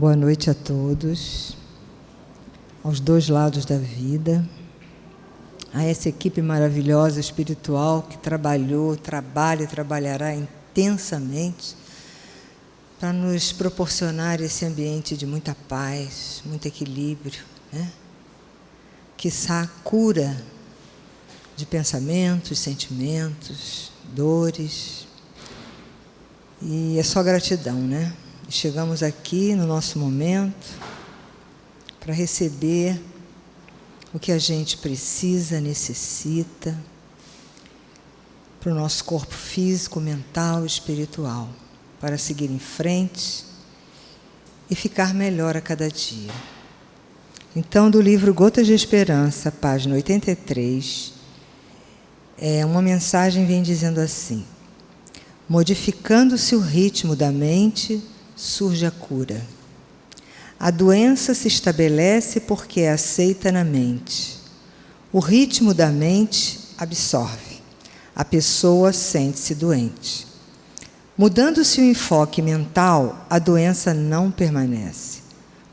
Boa noite a todos, aos dois lados da vida, a essa equipe maravilhosa espiritual que trabalhou, trabalha e trabalhará intensamente para nos proporcionar esse ambiente de muita paz, muito equilíbrio, né? Quiçá cura de pensamentos, sentimentos, dores. E é só gratidão, né? Chegamos aqui no nosso momento para receber o que a gente precisa, necessita para o nosso corpo físico, mental e espiritual, para seguir em frente e ficar melhor a cada dia. Então, do livro Gotas de Esperança, página 83, uma mensagem vem dizendo assim: modificando-se o ritmo da mente, surge a cura. A doença se estabelece porque é aceita na mente. O ritmo da mente absorve. A pessoa sente-se doente. Mudando-se o enfoque mental, a doença não permanece.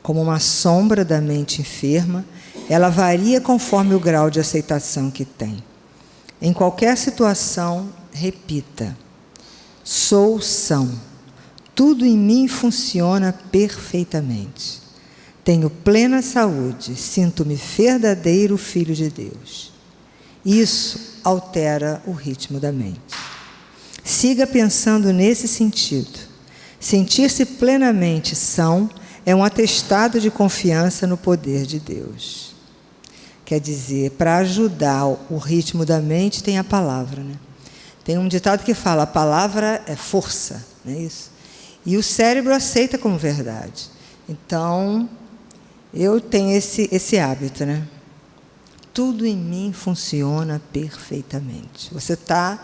Como uma sombra da mente enferma, ela varia conforme o grau de aceitação que tem. Em qualquer situação, repita: sou são. Tudo em mim funciona perfeitamente. Tenho plena saúde, sinto-me verdadeiro filho de Deus. Isso altera o ritmo da mente. Siga pensando nesse sentido. Sentir-se plenamente são é um atestado de confiança no poder de Deus. Quer dizer, para ajudar o ritmo da mente tem a palavra, né? Tem um ditado que fala: a palavra é força, não é isso? E o cérebro aceita como verdade. Então, eu tenho esse hábito, né? Tudo em mim funciona perfeitamente. Você está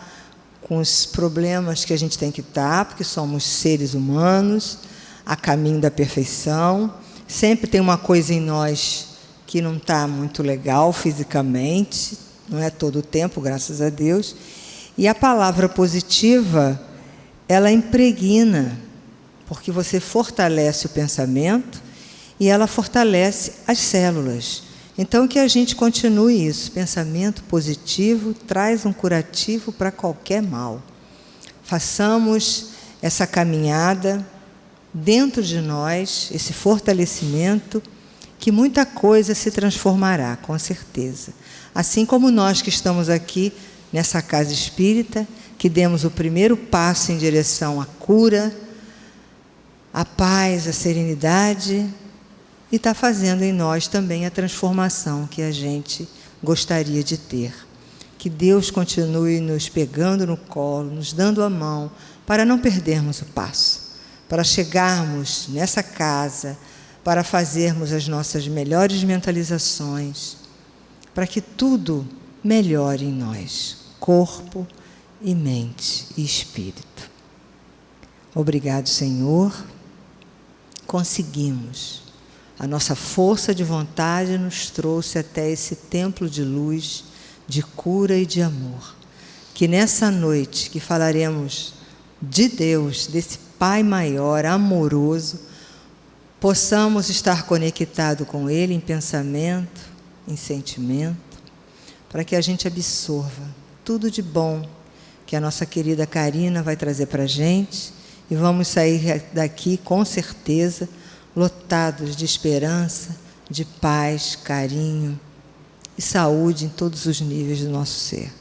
com os problemas que a gente tem que estar, porque somos seres humanos, a caminho da perfeição. Sempre tem uma coisa em nós que não está muito legal fisicamente, não é todo o tempo, graças a Deus. E a palavra positiva, ela impregna, porque você fortalece o pensamento e ela fortalece as células. Então, que a gente continue isso. Pensamento positivo traz um curativo para qualquer mal. Façamos essa caminhada dentro de nós, esse fortalecimento, que muita coisa se transformará, com certeza. Assim como nós que estamos aqui nessa casa espírita, que demos o primeiro passo em direção à cura, a paz, a serenidade, e está fazendo em nós também a transformação que a gente gostaria de ter. Que Deus continue nos pegando no colo, nos dando a mão, para não perdermos o passo, para chegarmos nessa casa, para fazermos as nossas melhores mentalizações, para que tudo melhore em nós, corpo e mente e espírito. Obrigado, Senhor. Conseguimos. A nossa força de vontade nos trouxe até esse templo de luz, de cura e de amor. Que nessa noite que falaremos de Deus, desse Pai maior, amoroso, possamos estar conectados com Ele em pensamento, em sentimento, para que a gente absorva tudo de bom que a nossa querida Karina vai trazer para a gente. E vamos sair daqui, com certeza, lotados de esperança, de paz, carinho e saúde em todos os níveis do nosso ser.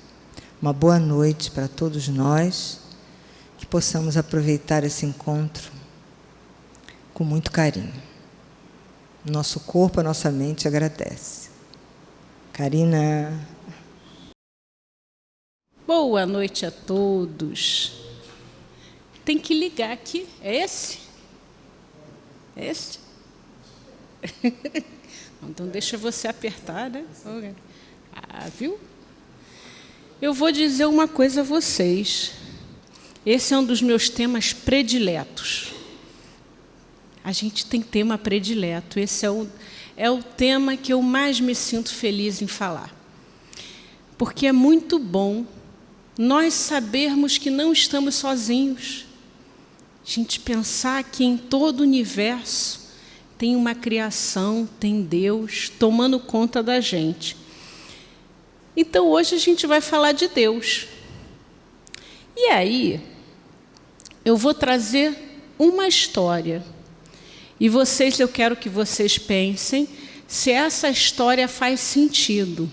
Uma boa noite para todos nós, que possamos aproveitar esse encontro com muito carinho. Nosso corpo, a nossa mente agradece. Karina. Boa noite a todos. Tem que ligar aqui. É esse? É esse? Então, deixa você apertar, né? Ah, viu? Eu vou dizer uma coisa a vocês. Esse é um dos meus temas prediletos. A gente tem tema predileto. Esse é o tema que eu mais me sinto feliz em falar. Porque é muito bom nós sabermos que não estamos sozinhos. A gente pensar que em todo o universo tem uma criação, tem Deus tomando conta da gente. Então, hoje a gente vai falar de Deus. E aí, eu vou trazer uma história. E eu quero que vocês pensem se essa história faz sentido.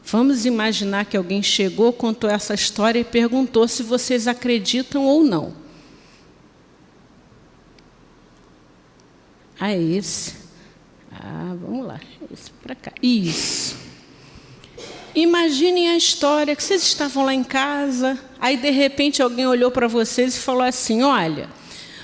Vamos imaginar que alguém chegou, contou essa história e perguntou se vocês acreditam ou não. Ah, é esse. Vamos lá. Esse para cá. Isso. Imaginem a história que vocês estavam lá em casa, aí de repente alguém olhou para vocês e falou assim: olha,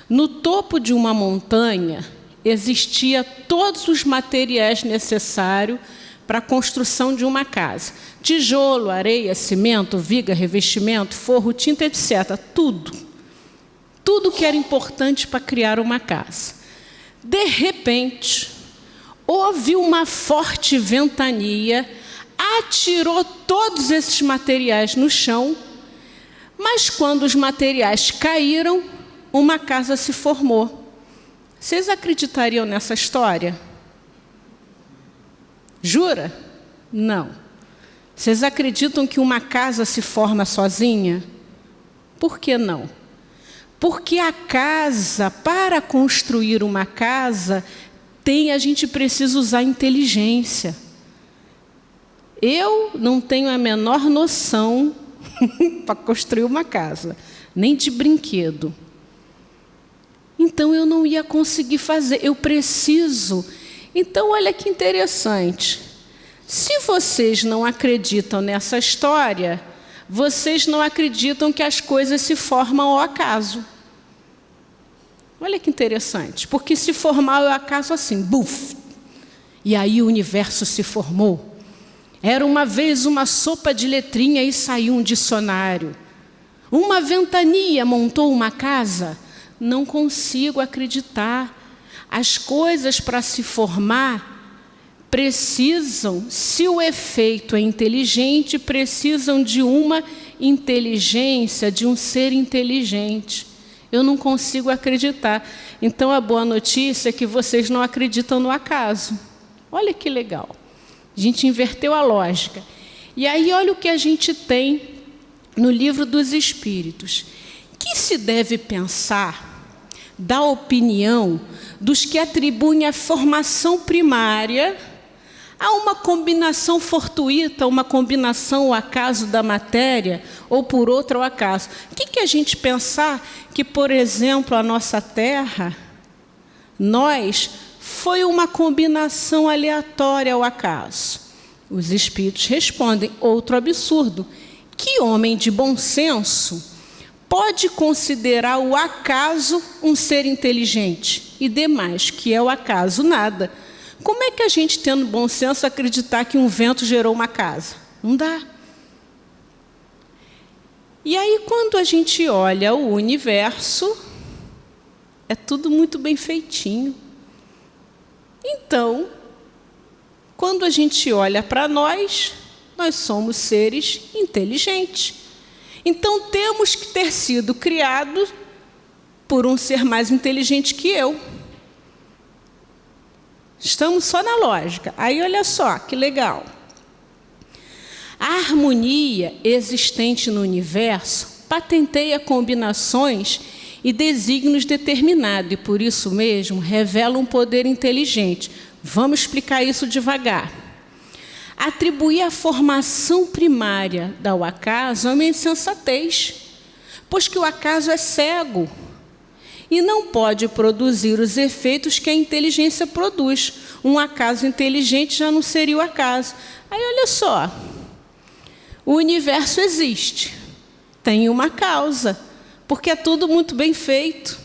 no topo de uma montanha existia todos os materiais necessários para a construção de uma casa. Tijolo, areia, cimento, viga, revestimento, forro, tinta, etc. Tudo. Tudo que era importante para criar uma casa. De repente, houve uma forte ventania, atirou todos esses materiais no chão, mas quando os materiais caíram, uma casa se formou. Vocês acreditariam nessa história? Jura? Não. Vocês acreditam que uma casa se forma sozinha? Por que não? Porque a casa, para construir uma casa, a gente precisa usar inteligência. Eu não tenho a menor noção para construir uma casa, nem de brinquedo. Então, eu não ia conseguir fazer, eu preciso. Então, olha que interessante. Se vocês não acreditam nessa história, vocês não acreditam que as coisas se formam ao acaso. Olha que interessante, porque se formar ao acaso assim, buf, e aí o universo se formou. Era uma vez uma sopa de letrinha e saiu um dicionário. Uma ventania montou uma casa. Não consigo acreditar. As coisas para se formar precisam, se o efeito é inteligente, precisam de uma inteligência, de um ser inteligente. Eu não consigo acreditar. Então, a boa notícia é que vocês não acreditam no acaso. Olha que legal. A gente inverteu a lógica. E aí, olha o que a gente tem no Livro dos Espíritos. Que se deve pensar da opinião dos que atribuem a formação primária a uma combinação fortuita, uma combinação ao acaso da matéria ou por outro ao acaso. O que a gente pensar que, por exemplo, a nossa Terra, foi uma combinação aleatória ao acaso? Os espíritos respondem: outro absurdo. Que homem de bom senso pode considerar o acaso um ser inteligente? E demais, que é o acaso nada. Como é que a gente, tendo bom senso, acreditar que um vento gerou uma casa? Não dá. E aí, quando a gente olha o universo, é tudo muito bem feitinho. Então, quando a gente olha para nós somos seres inteligentes. Então, temos que ter sido criados por um ser mais inteligente que eu. Estamos só na lógica. Aí, olha só, que legal. A harmonia existente no universo patenteia combinações e desígnios determinados, e por isso mesmo revela um poder inteligente. Vamos explicar isso devagar. Atribuir a formação primária ao acaso é uma insensatez, pois que o acaso é cego e não pode produzir os efeitos que a inteligência produz. Um acaso inteligente já não seria o acaso. Aí, olha só, o universo existe, tem uma causa, porque é tudo muito bem feito.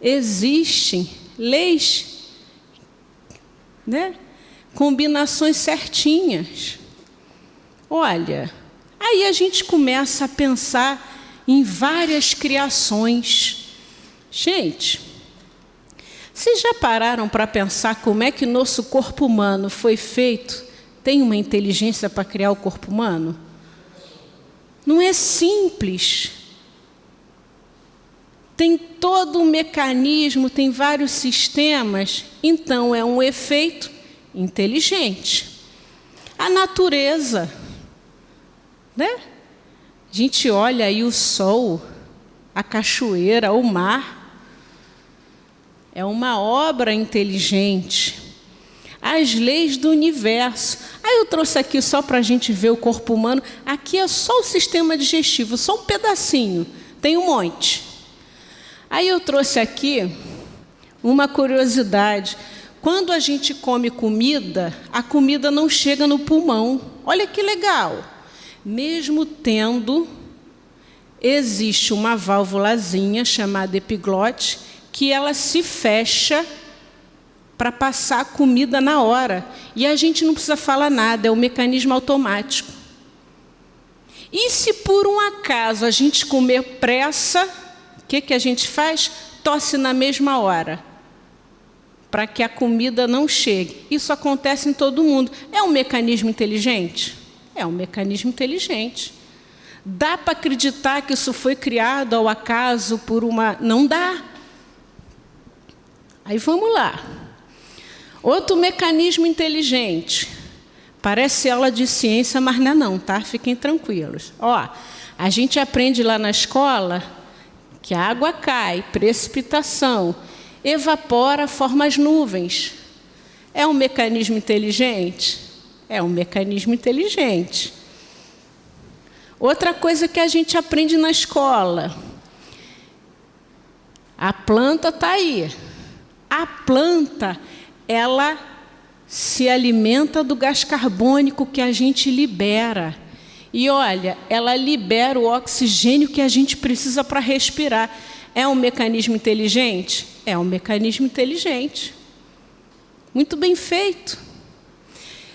Existem leis, né? Combinações certinhas. Olha, aí a gente começa a pensar em várias criações. Gente, vocês já pararam para pensar como é que nosso corpo humano foi feito? Tem uma inteligência para criar o corpo humano? Não é simples. tem todo um mecanismo, tem vários sistemas, então é um efeito inteligente. A natureza, né? A gente olha aí o sol, a cachoeira, o mar, é uma obra inteligente. As leis do universo. Aí eu trouxe aqui só para a gente ver o corpo humano. Aqui é só o sistema digestivo, só um pedacinho. Tem um monte. Aí eu trouxe aqui uma curiosidade. Quando a gente come comida, a comida não chega no pulmão. Olha que legal. Mesmo tendo, existe uma válvulazinha chamada epiglote, que ela se fecha para passar a comida na hora. E a gente não precisa falar nada, é um mecanismo automático. E se por um acaso a gente comer pressa, o que a gente faz? Tosse na mesma hora, para que a comida não chegue. Isso acontece em todo mundo. É um mecanismo inteligente? É um mecanismo inteligente. Dá para acreditar que isso foi criado ao acaso por uma... Não dá. Aí vamos lá. Outro mecanismo inteligente. Parece aula de ciência, mas não é não, tá? Fiquem tranquilos. Ó, a gente aprende lá na escola que a água cai, precipitação, evapora, forma as nuvens. É um mecanismo inteligente? É um mecanismo inteligente. Outra coisa que a gente aprende na escola. A planta está aí. A planta, ela se alimenta do gás carbônico que a gente libera. E olha, ela libera o oxigênio que a gente precisa para respirar. É um mecanismo inteligente? É um mecanismo inteligente. Muito bem feito.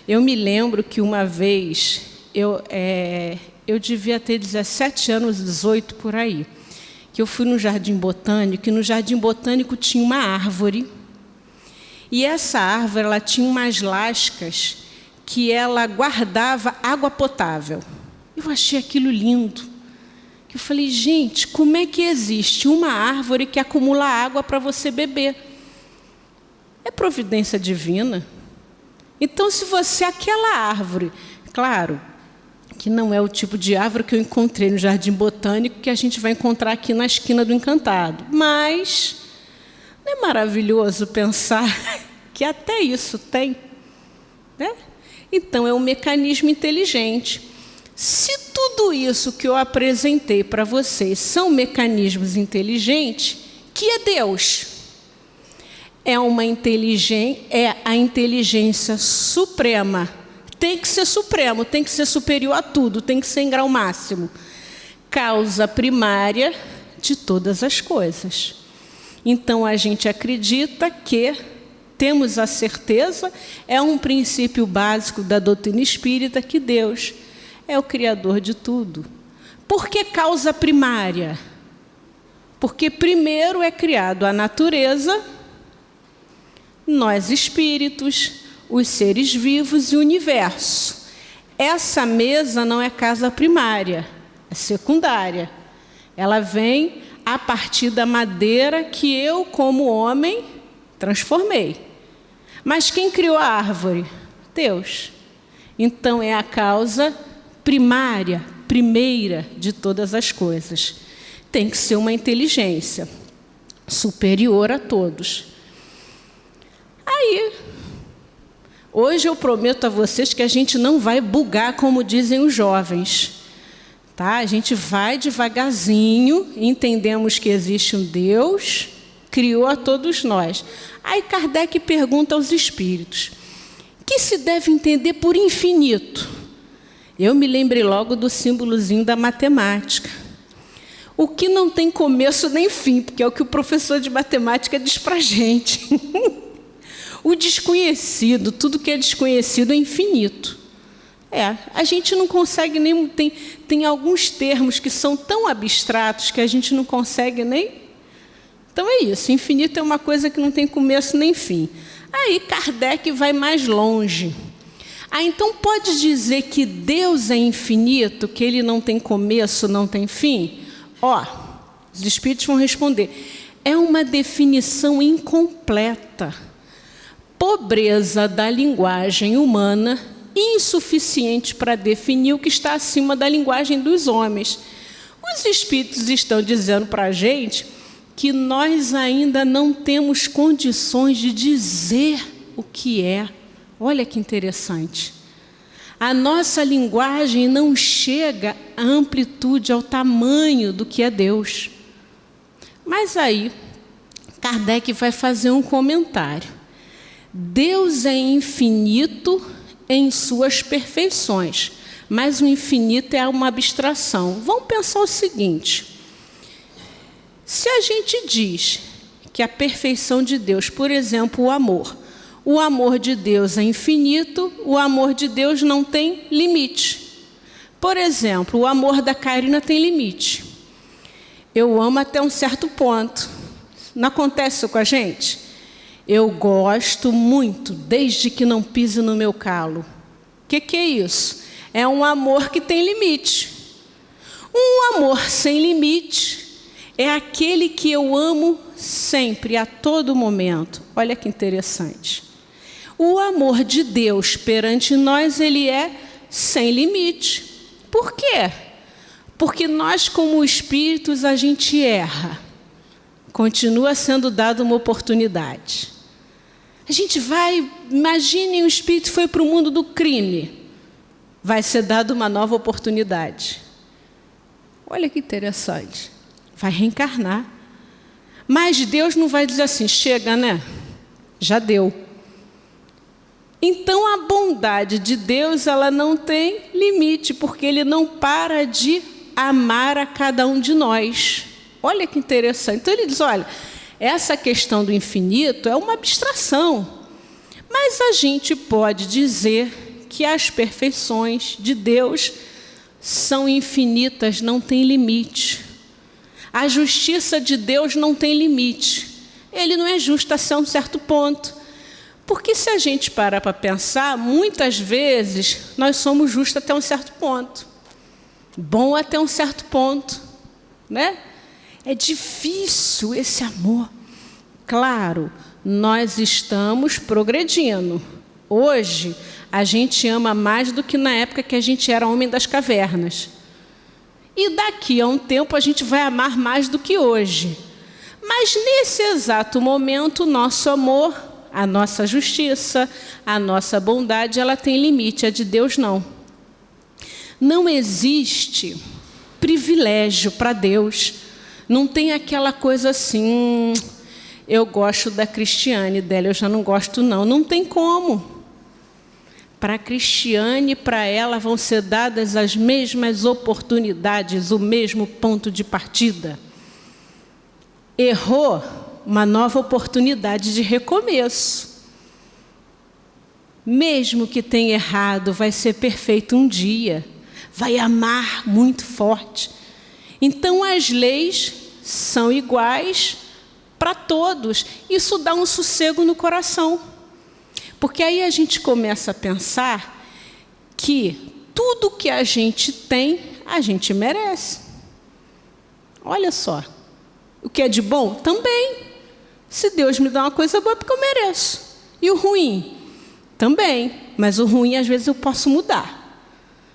Eu me lembro que uma vez, eu devia ter 17 anos, 18 por aí, que eu fui no Jardim Botânico, e no Jardim Botânico tinha uma árvore. E essa árvore, ela tinha umas lascas que ela guardava água potável. Eu achei aquilo lindo. Eu falei, gente, como é que existe uma árvore que acumula água para você beber? É providência divina. Então, se você, aquela árvore, claro, que não é o tipo de árvore que eu encontrei no Jardim Botânico, que a gente vai encontrar aqui na esquina do Encantado, mas não é maravilhoso pensar que até isso tem, né? Então, é um mecanismo inteligente. Se tudo isso que eu apresentei para vocês são mecanismos inteligentes, que é Deus? É a inteligência suprema. Tem que ser supremo, tem que ser superior a tudo, tem que ser em grau máximo. Causa primária de todas as coisas. Então, a gente acredita que, temos a certeza, é um princípio básico da doutrina espírita, que Deus é o Criador de tudo. Por que causa primária? Porque primeiro é criado a natureza, nós espíritos, os seres vivos e o universo. Essa mesa não é casa primária, é secundária. Ela vem a partir da madeira que eu, como homem, transformei. Mas quem criou a árvore? Deus. Então é a causa primária, primeira de todas as coisas. Tem que ser uma inteligência superior a todos. Aí, hoje eu prometo a vocês que a gente não vai bugar, como dizem os jovens. Tá? A gente vai devagarzinho, entendemos que existe um Deus, criou a todos nós. Aí Kardec pergunta aos espíritos, o que se deve entender por infinito? Eu me lembrei logo do símbolozinho da matemática. O que não tem começo nem fim, porque é o que o professor de matemática diz para a gente. O desconhecido, tudo que é desconhecido é infinito. A gente não consegue nem... Tem alguns termos que são tão abstratos que a gente não consegue nem... Então é isso, infinito é uma coisa que não tem começo nem fim. Aí Kardec vai mais longe. Então pode dizer que Deus é infinito, que Ele não tem começo, não tem fim? Os espíritos vão responder. É uma definição incompleta. Pobreza da linguagem humana, insuficiente para definir o que está acima da linguagem dos homens. Os espíritos estão dizendo para a gente que nós ainda não temos condições de dizer o que é. Olha que interessante. A nossa linguagem não chega à amplitude, ao tamanho do que é Deus. Mas aí, Kardec vai fazer um comentário. Deus é infinito em suas perfeições, mas o infinito é uma abstração. Vamos pensar o seguinte. Se a gente diz que a perfeição de Deus, por exemplo, o amor de Deus é infinito, o amor de Deus não tem limite. Por exemplo, o amor da Karina tem limite. Eu amo até um certo ponto. Não acontece isso com a gente? Eu gosto muito, desde que não pise no meu calo. O que é isso? É um amor que tem limite. Um amor sem limite é aquele que eu amo sempre, a todo momento. Olha que interessante. O amor de Deus perante nós, ele é sem limite. Por quê? Porque nós, como espíritos, a gente erra. Continua sendo dada uma oportunidade. A gente vai, imagine, o espírito foi para o mundo do crime. Vai ser dada uma nova oportunidade. Olha que interessante. Vai reencarnar. Mas Deus não vai dizer assim, chega, né? Já deu. Então, a bondade de Deus, ela não tem limite, porque Ele não para de amar a cada um de nós. Olha que interessante. Então, Ele diz, olha, essa questão do infinito é uma abstração, mas a gente pode dizer que as perfeições de Deus são infinitas, não tem limite. A justiça de Deus não tem limite. Ele não é justo até um certo ponto. Porque se a gente parar para pensar, muitas vezes nós somos justos até um certo ponto. Bom até um certo ponto, né? É difícil esse amor. Claro, nós estamos progredindo. Hoje, a gente ama mais do que na época que a gente era homem das cavernas. E daqui a um tempo a gente vai amar mais do que hoje. Mas nesse exato momento, o nosso amor, a nossa justiça, a nossa bondade, ela tem limite, a de Deus não. Não existe privilégio para Deus. Não tem aquela coisa assim, eu gosto da Cristiane, dela eu já não gosto não. Não tem como. Para a Cristiane, para ela, vão ser dadas as mesmas oportunidades, o mesmo ponto de partida. Errou, uma nova oportunidade de recomeço. Mesmo que tenha errado, vai ser perfeito um dia. Vai amar muito forte. Então, as leis são iguais para todos. Isso dá um sossego no coração. Porque aí a gente começa a pensar que tudo que a gente tem, a gente merece. Olha só. O que é de bom? Também. Se Deus me dá uma coisa boa, é porque eu mereço. E o ruim? Também. Mas o ruim, às vezes, eu posso mudar.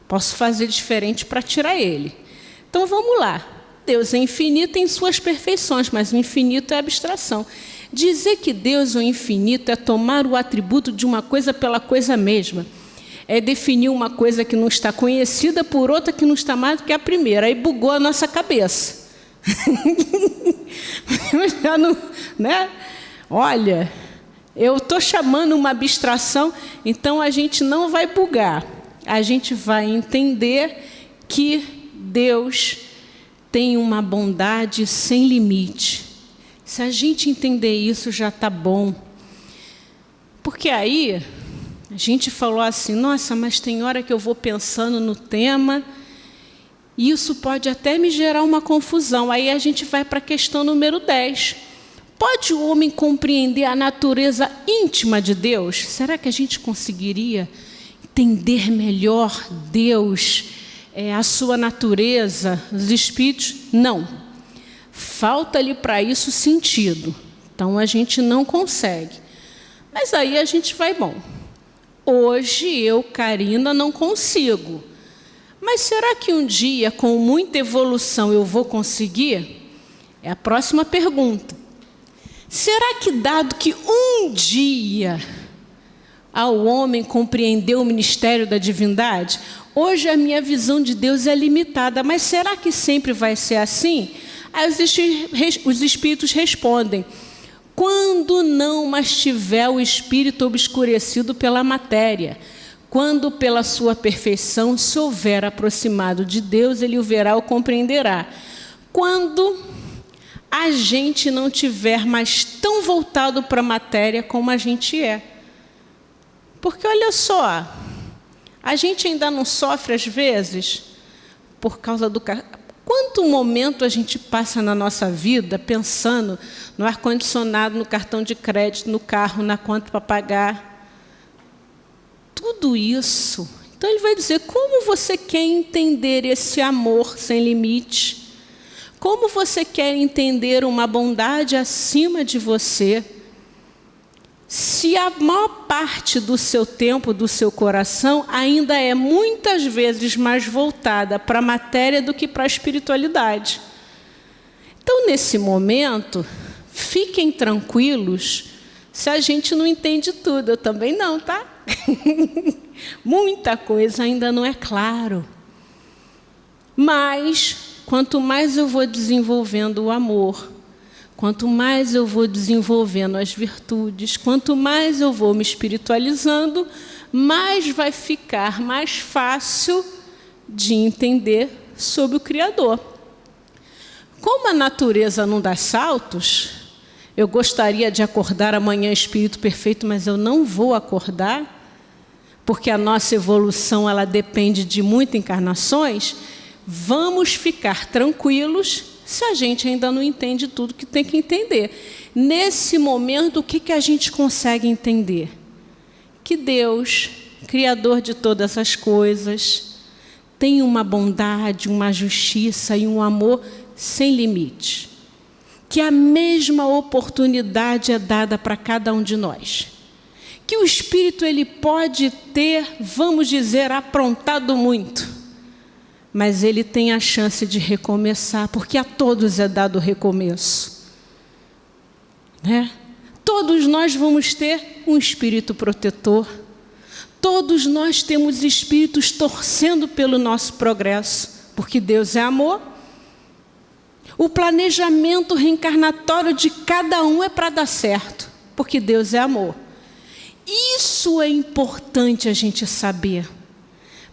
Posso fazer diferente para tirar ele. Então, vamos lá. Deus é infinito em suas perfeições, mas o infinito é abstração. Dizer que Deus é o infinito é tomar o atributo de uma coisa pela coisa mesma. É definir uma coisa que não está conhecida por outra que não está mais do que a primeira. Aí bugou a nossa cabeça. Já não, né? Olha, eu estou chamando uma abstração, então a gente não vai bugar. A gente vai entender que Deus tem uma bondade sem limite. Se a gente entender isso, já está bom. Porque aí, a gente falou assim, nossa, mas tem hora que eu vou pensando no tema, e isso pode até me gerar uma confusão. Aí a gente vai para a questão número 10. Pode o homem compreender a natureza íntima de Deus? Será que a gente conseguiria entender melhor Deus, a sua natureza, os espíritos? Não. Falta-lhe para isso sentido. Então, a gente não consegue. Mas aí a gente vai, bom, hoje eu, Karina, não consigo. Mas será que um dia, com muita evolução, eu vou conseguir? É a próxima pergunta. Será que, dado que um dia ao homem compreendeu o ministério da divindade, hoje a minha visão de Deus é limitada, mas será que sempre vai ser assim? Aí os espíritos respondem: quando não mais tiver o espírito obscurecido pela matéria, quando pela sua perfeição se houver aproximado de Deus, ele o verá, o compreenderá. Quando a gente não tiver mais tão voltado para a matéria como a gente é. Porque olha só, a gente ainda não sofre às vezes por causa do... Quanto momento a gente passa na nossa vida pensando no ar-condicionado, no cartão de crédito, no carro, na conta para pagar. Tudo isso. Então ele vai dizer, como você quer entender esse amor sem limite? Como você quer entender uma bondade acima de você? Se a maior parte do seu tempo, do seu coração, ainda é muitas vezes mais voltada para a matéria do que para a espiritualidade. Então, nesse momento, fiquem tranquilos se a gente não entende tudo. Eu também não, tá? Muita coisa ainda não é claro. Mas, quanto mais eu vou desenvolvendo o amor, quanto mais eu vou desenvolvendo as virtudes, quanto mais eu vou me espiritualizando, mais vai ficar mais fácil de entender sobre o Criador. Como a natureza não dá saltos, eu gostaria de acordar amanhã espírito perfeito, mas eu não vou acordar, porque a nossa evolução ela depende de muitas encarnações. Vamos ficar tranquilos se a gente ainda não entende tudo que tem que entender. Nesse momento, o que a gente consegue entender? Que Deus, Criador de todas as coisas, tem uma bondade, uma justiça e um amor sem limite. Que a mesma oportunidade é dada para cada um de nós. Que o Espírito ele pode ter, vamos dizer, aprontado muito, mas ele tem a chance de recomeçar, porque a todos é dado recomeço. Né? Todos nós vamos ter um espírito protetor. Todos nós temos espíritos torcendo pelo nosso progresso, porque Deus é amor. O planejamento reencarnatório de cada um é para dar certo, porque Deus é amor. Isso é importante a gente saber.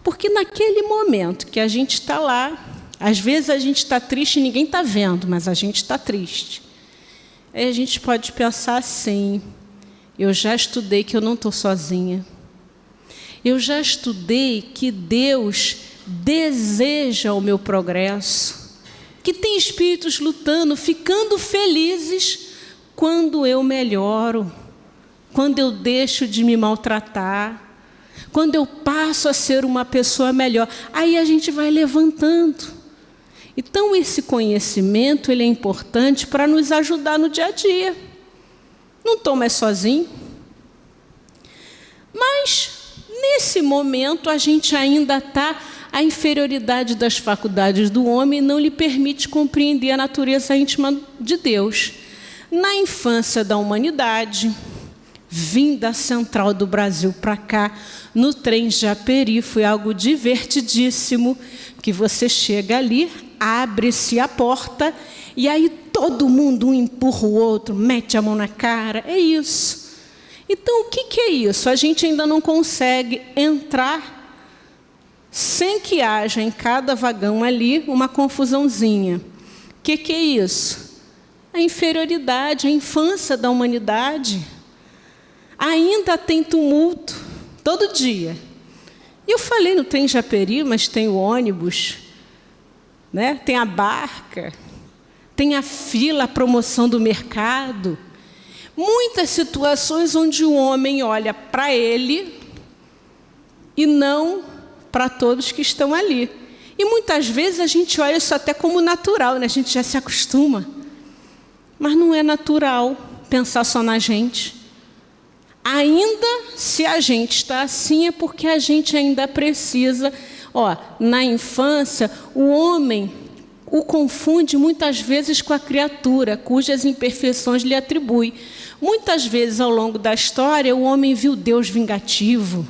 Porque naquele momento que a gente está lá, às vezes a gente está triste e ninguém está vendo, mas a gente está triste. Aí a gente pode pensar assim, eu já estudei que eu não estou sozinha. Eu já estudei que Deus deseja o meu progresso, que tem espíritos lutando, ficando felizes quando eu melhoro, quando eu deixo de me maltratar, quando eu passo a ser uma pessoa melhor. Aí a gente vai levantando. Então, esse conhecimento ele é importante para nos ajudar no dia a dia. Não estou mais sozinho. Mas, nesse momento, a gente ainda está... A inferioridade das faculdades do homem não lhe permite compreender a natureza íntima de Deus. Na infância da humanidade, vinda central do Brasil para cá, no trem Japeri, foi algo divertidíssimo, que você chega ali, abre-se a porta, e aí todo mundo um empurra o outro, mete a mão na cara, é isso. Então, o que é isso? A gente ainda não consegue entrar sem que haja em cada vagão ali uma confusãozinha. O que é isso? A inferioridade, a infância da humanidade. Ainda tem tumulto, todo dia. E eu falei no trem Japeri, mas tem o ônibus, né? Tem a barca, tem a fila, a promoção do mercado. Muitas situações onde o homem olha para ele e não para todos que estão ali. E muitas vezes a gente olha isso até como natural, né? A gente já se acostuma. Mas não é natural pensar só na gente. Ainda se a gente está assim, é porque a gente ainda precisa. Na infância, o homem o confunde muitas vezes com a criatura, cujas imperfeições lhe atribui. Muitas vezes, ao longo da história, o homem viu Deus vingativo,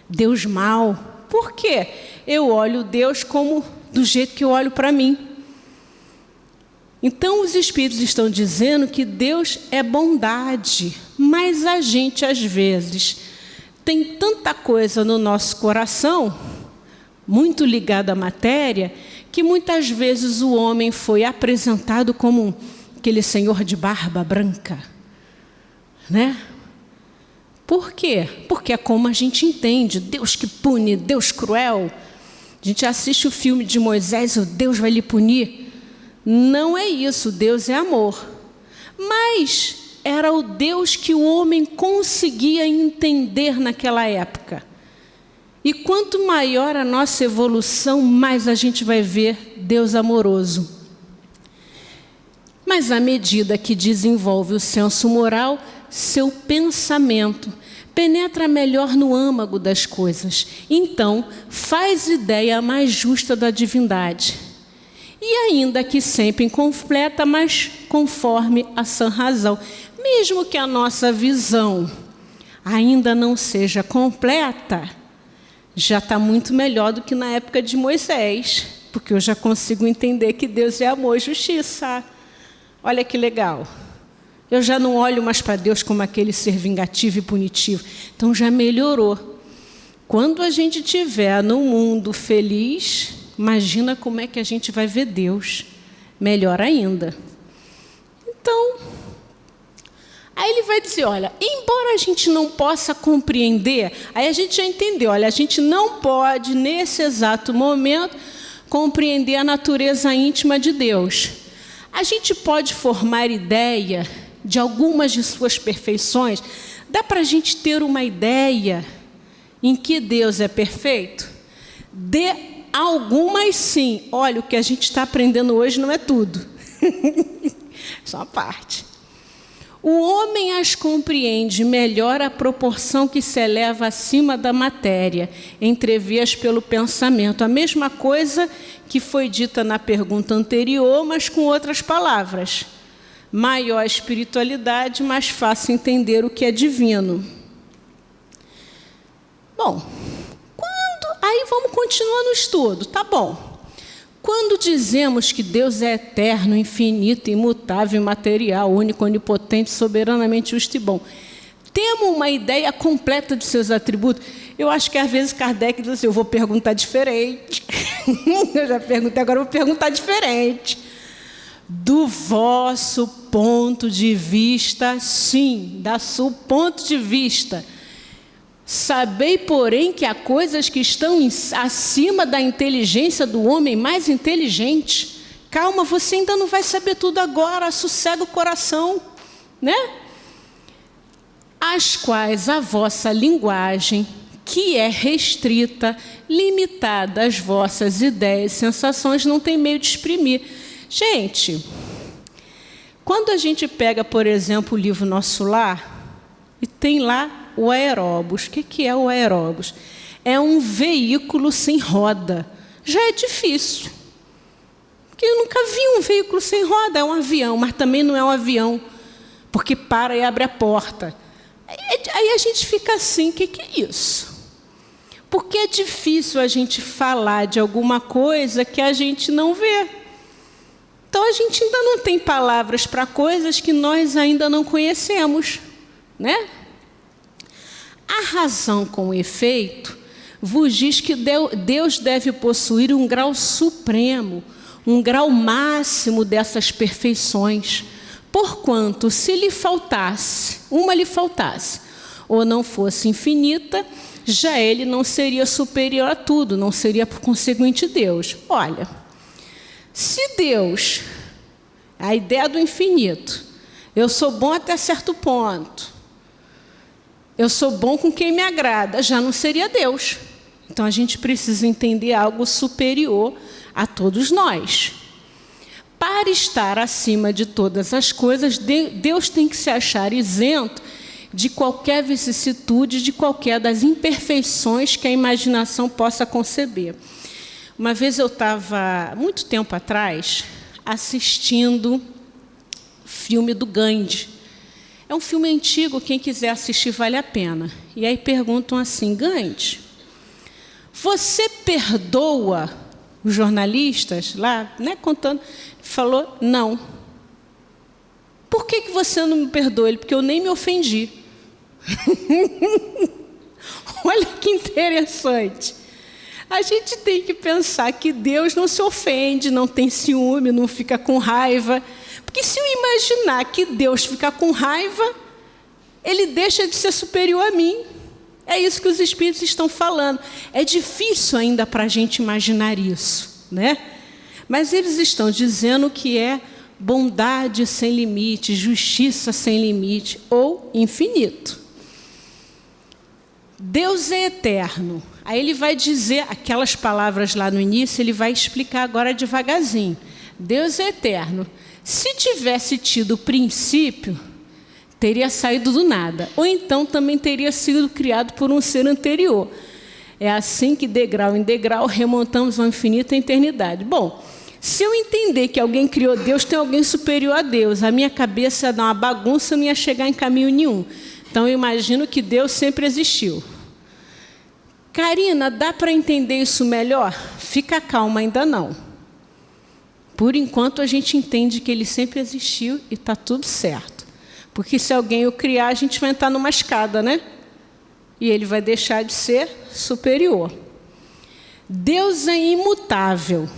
Deus mau. Por quê? Eu olho Deus como do jeito que eu olho para mim. Então, os Espíritos estão dizendo que Deus é bondade, mas a gente, às vezes, tem tanta coisa no nosso coração, muito ligada à matéria, que muitas vezes o homem foi apresentado como aquele senhor de barba branca, né? Por quê? Porque é como a gente entende, Deus que pune, Deus cruel. A gente assiste o filme de Moisés, o Deus vai lhe punir. Não é isso, Deus é amor. Mas era o Deus que o homem conseguia entender naquela época. E quanto maior a nossa evolução, mais a gente vai ver Deus amoroso. Mas à medida que desenvolve o senso moral, seu pensamento penetra melhor no âmago das coisas. Então, faz ideia mais justa da divindade. E ainda que sempre incompleta, mas conforme a sã razão. Mesmo que a nossa visão ainda não seja completa, já está muito melhor do que na época de Moisés, porque eu já consigo entender que Deus é amor e justiça. Olha que legal. Eu já não olho mais para Deus como aquele ser vingativo e punitivo. Então já melhorou. Quando a gente estiver num mundo feliz, imagina como é que a gente vai ver Deus. Melhor ainda. Então, aí ele vai dizer, olha, embora a gente não possa compreender, aí a gente já entendeu, olha, a gente não pode, nesse exato momento, compreender a natureza íntima de Deus. A gente pode formar ideia de algumas de suas perfeições. Dá para a gente ter uma ideia em que Deus é perfeito? De algumas sim. Olha, o que a gente está aprendendo hoje não é tudo. Só uma parte. O homem as compreende melhor à proporção que se eleva acima da matéria, entrevias pelo pensamento. A mesma coisa que foi dita na pergunta anterior, mas com outras palavras. Maior espiritualidade, mais fácil entender o que é divino. Bom, aí vamos continuar no estudo, tá bom. Quando dizemos que Deus é eterno, infinito, imutável, imaterial, único, onipotente, soberanamente justo e bom, temos uma ideia completa de seus atributos? Eu acho que às vezes Kardec diz assim, eu vou perguntar diferente. Eu já perguntei, agora eu vou perguntar diferente. Do vosso ponto de vista, sim, da seu ponto de vista. Sabei, porém, que há coisas que estão acima da inteligência do homem mais inteligente. Calma, você ainda não vai saber tudo agora, sossega o coração, né? As quais a vossa linguagem, que é restrita, limitada às vossas ideias e sensações, não tem meio de exprimir. Gente, quando a gente pega, por exemplo, o livro Nosso Lar, e tem lá o aeróbus. O que é o aeróbus? É um veículo sem roda. Já é difícil. Porque eu nunca vi um veículo sem roda. É um avião, mas também não é um avião, porque para e abre a porta. Aí a gente fica assim, o que é isso? Porque é difícil a gente falar de alguma coisa que a gente não vê. Então, a gente ainda não tem palavras para coisas que nós ainda não conhecemos, né? A razão com efeito vos diz que Deus deve possuir um grau supremo, um grau máximo dessas perfeições, porquanto, se lhe faltasse, ou não fosse infinita, já ele não seria superior a tudo, não seria por conseguinte Deus. Olha, se Deus, a ideia do infinito, eu sou bom até certo ponto, eu sou bom com quem me agrada, já não seria Deus. Então, a gente precisa entender algo superior a todos nós. Para estar acima de todas as coisas, Deus tem que se achar isento de qualquer vicissitude, de qualquer das imperfeições que a imaginação possa conceber. Uma vez eu estava, muito tempo atrás, assistindo o filme do Gandhi. É um filme antigo, quem quiser assistir vale a pena. E aí perguntam assim: Gandhi, você perdoa os jornalistas lá, né, contando? Falou, não. Por que você não me perdoa? Ele, porque eu nem me ofendi. Olha que interessante. A gente tem que pensar que Deus não se ofende, não tem ciúme, não fica com raiva. Porque se eu imaginar que Deus fica com raiva, Ele deixa de ser superior a mim. É isso que os Espíritos estão falando. É difícil ainda para a gente imaginar isso, né? Mas eles estão dizendo que é bondade sem limite, justiça sem limite ou infinito. Deus é eterno. Aí ele vai dizer aquelas palavras lá no início, ele vai explicar agora devagarzinho. Deus é eterno. Se tivesse tido princípio, teria saído do nada. Ou então também teria sido criado por um ser anterior. É assim que, degrau em degrau, remontamos ao infinito e à eternidade. Bom, se eu entender que alguém criou Deus, tem alguém superior a Deus. A minha cabeça ia dar uma bagunça, não ia chegar em caminho nenhum. Então, eu imagino que Deus sempre existiu. Karina, dá para entender isso melhor? Fica calma, ainda não. Por enquanto, a gente entende que Ele sempre existiu e está tudo certo. Porque se alguém o criar, a gente vai entrar numa escada, né? E Ele vai deixar de ser superior. Deus é imutável.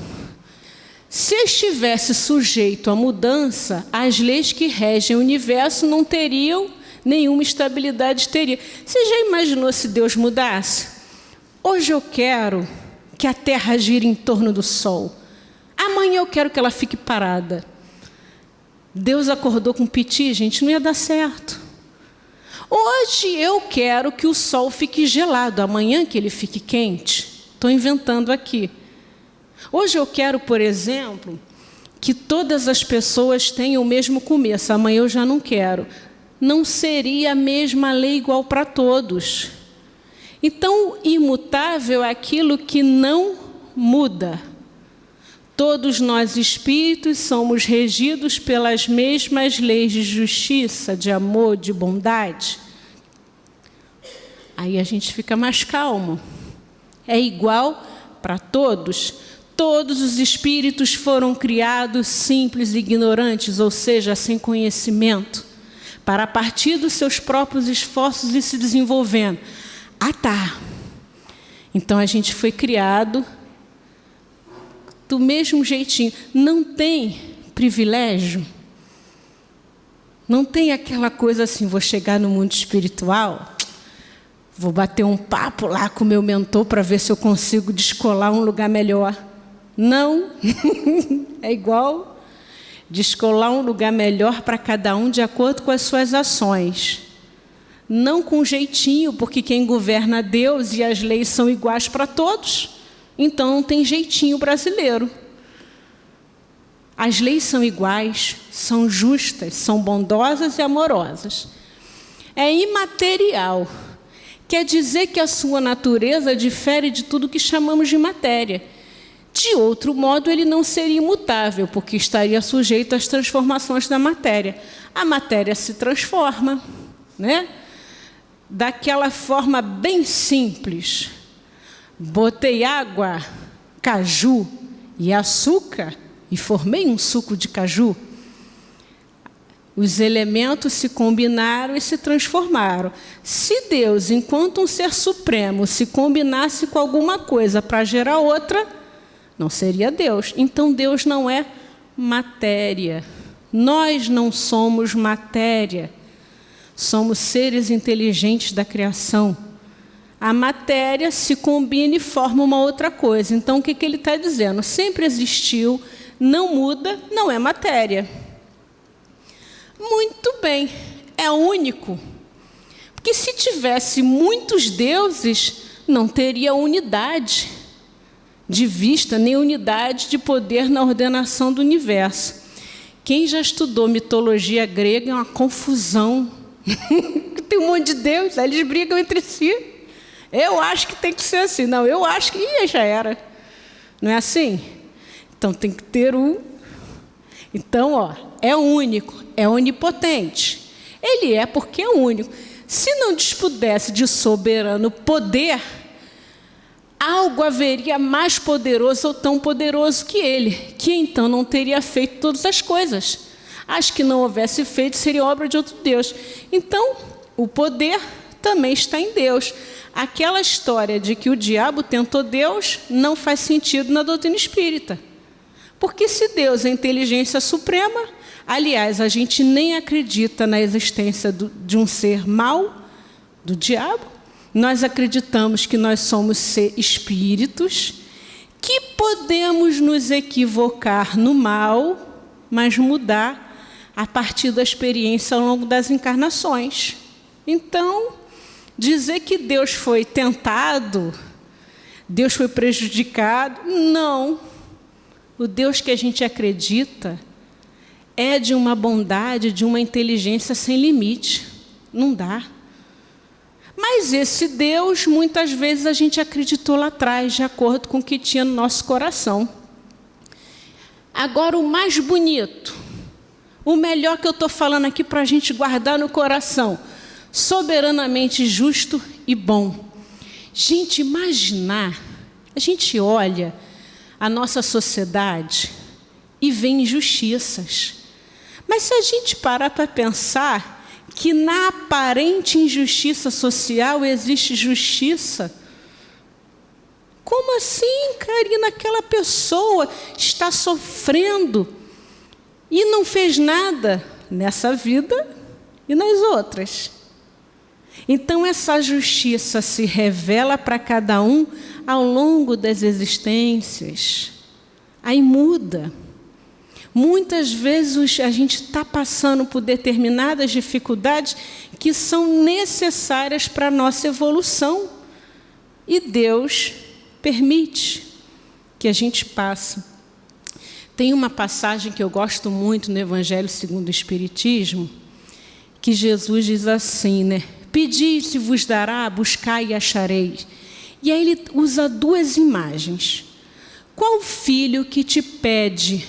Se estivesse sujeito à mudança, as leis que regem o universo não teriam nenhuma estabilidade. Você já imaginou se Deus mudasse? Hoje eu quero que a Terra gire em torno do Sol. Amanhã eu quero que ela fique parada. Deus acordou com piti, gente, não ia dar certo. Hoje eu quero que o Sol fique gelado, amanhã que ele fique quente. Estou inventando aqui. Hoje eu quero, por exemplo, que todas as pessoas tenham o mesmo começo. Amanhã eu já não quero. Não seria a mesma lei igual para todos. Então, imutável é aquilo que não muda. Todos nós espíritos somos regidos pelas mesmas leis de justiça, de amor, de bondade. Aí a gente fica mais calmo. É igual para todos. Todos os espíritos foram criados simples e ignorantes, ou seja, sem conhecimento, para a partir dos seus próprios esforços ir se desenvolvendo. Ah, tá. Então a gente foi criado do mesmo jeitinho. Não tem privilégio. Não tem aquela coisa assim, vou chegar no mundo espiritual, vou bater um papo lá com o meu mentor para ver se eu consigo descolar um lugar melhor. Não. É igual descolar um lugar melhor para cada um de acordo com as suas ações. Não com jeitinho, porque quem governa é Deus e as leis são iguais para todos. Então não tem jeitinho brasileiro. As leis são iguais, são justas, são bondosas e amorosas. É imaterial. Quer dizer que a sua natureza difere de tudo que chamamos de matéria. De outro modo, ele não seria imutável, porque estaria sujeito às transformações da matéria. A matéria se transforma, né? Daquela forma bem simples. Botei água, caju e açúcar e formei um suco de caju. Os elementos se combinaram e se transformaram. Se Deus, enquanto um ser supremo, se combinasse com alguma coisa para gerar outra, não seria Deus. Então Deus não é matéria. Nós não somos matéria. Somos seres inteligentes da criação. A matéria se combina e forma uma outra coisa. Então, o que ele está dizendo? Sempre existiu, não muda, não é matéria. Muito bem, é único. Porque se tivesse muitos deuses, não teria unidade. de vista nem unidade de poder na ordenação do universo. Quem já estudou mitologia grega é uma confusão. Tem um monte de deus, aí eles brigam entre si. Eu acho que tem que ser assim. Não, eu acho que... Ih, já era. Não é assim? Então tem que ter um... Então, é único, é onipotente. Ele é porque é único. Se não dispudesse de soberano poder, algo haveria mais poderoso ou tão poderoso que ele, que então não teria feito todas as coisas. As que não houvesse feito seria obra de outro Deus. Então, o poder também está em Deus. Aquela história de que o diabo tentou Deus não faz sentido na doutrina espírita. Porque se Deus é a inteligência suprema, aliás, a gente nem acredita na existência de um ser mau, do diabo. Nós acreditamos que nós somos espíritos, que podemos nos equivocar no mal, mas mudar a partir da experiência ao longo das encarnações. Então, dizer que Deus foi tentado, Deus foi prejudicado, não. O Deus que a gente acredita é de uma bondade, de uma inteligência sem limite. Não dá. Mas esse Deus, muitas vezes, a gente acreditou lá atrás, de acordo com o que tinha no nosso coração. Agora, o mais bonito, o melhor que eu estou falando aqui para a gente guardar no coração, soberanamente justo e bom. Gente, imaginar, a gente olha a nossa sociedade e vê injustiças. Mas se a gente parar para pensar que na aparente injustiça social existe justiça, como assim, Karina? Aquela pessoa está sofrendo e não fez nada nessa vida e nas outras. Então, essa justiça se revela para cada um ao longo das existências. Aí muda. Muitas vezes a gente está passando por determinadas dificuldades que são necessárias para a nossa evolução. E Deus permite que a gente passe. Tem uma passagem que eu gosto muito no Evangelho segundo o Espiritismo, que Jesus diz assim, né? Pedi e se vos dará, buscai e achareis. E aí ele usa duas imagens. Qual filho que te pede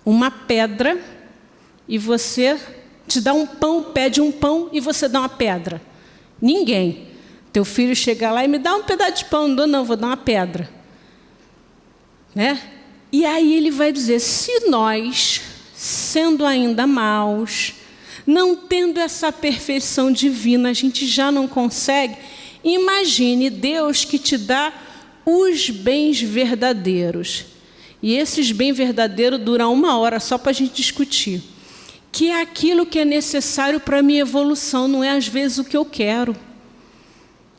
uma pedra e você te dá um pão, pede um pão e você dá uma pedra? Ninguém. Teu filho chega lá e me dá um pedaço de pão. Não dou não, vou dar uma pedra. Né? E aí ele vai dizer, se nós, sendo ainda maus, não tendo essa perfeição divina, a gente já não consegue, imagine Deus que te dá os bens verdadeiros. E esses bens verdadeiros duram 1 hora só para a gente discutir. Que é aquilo que é necessário para a minha evolução, não é às vezes o que eu quero.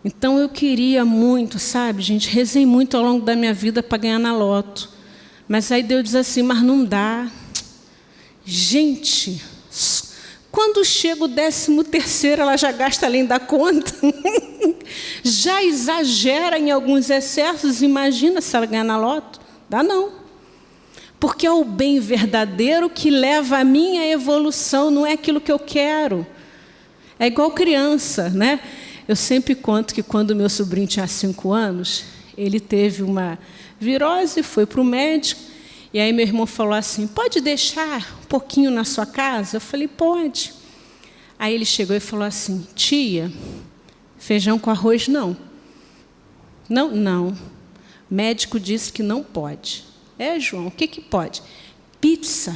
Então eu queria muito, sabe, gente, rezei muito ao longo da minha vida para ganhar na loto. Mas aí Deus diz assim, mas não dá. Gente, quando chega o 13º, ela já gasta além da conta. Já exagera em alguns excessos. Imagina se ela ganhar na loto. Dá não. Porque é o bem verdadeiro que leva a minha evolução, não é aquilo que eu quero. É igual criança, né? Eu sempre conto que quando meu sobrinho tinha 5 anos, ele teve uma virose, foi para o médico, e aí meu irmão falou assim, pode deixar um pouquinho na sua casa? Eu falei, pode. Aí ele chegou e falou assim, tia, feijão com arroz não. Não, não. O médico disse que não pode. É, João, o que que pode? Pizza,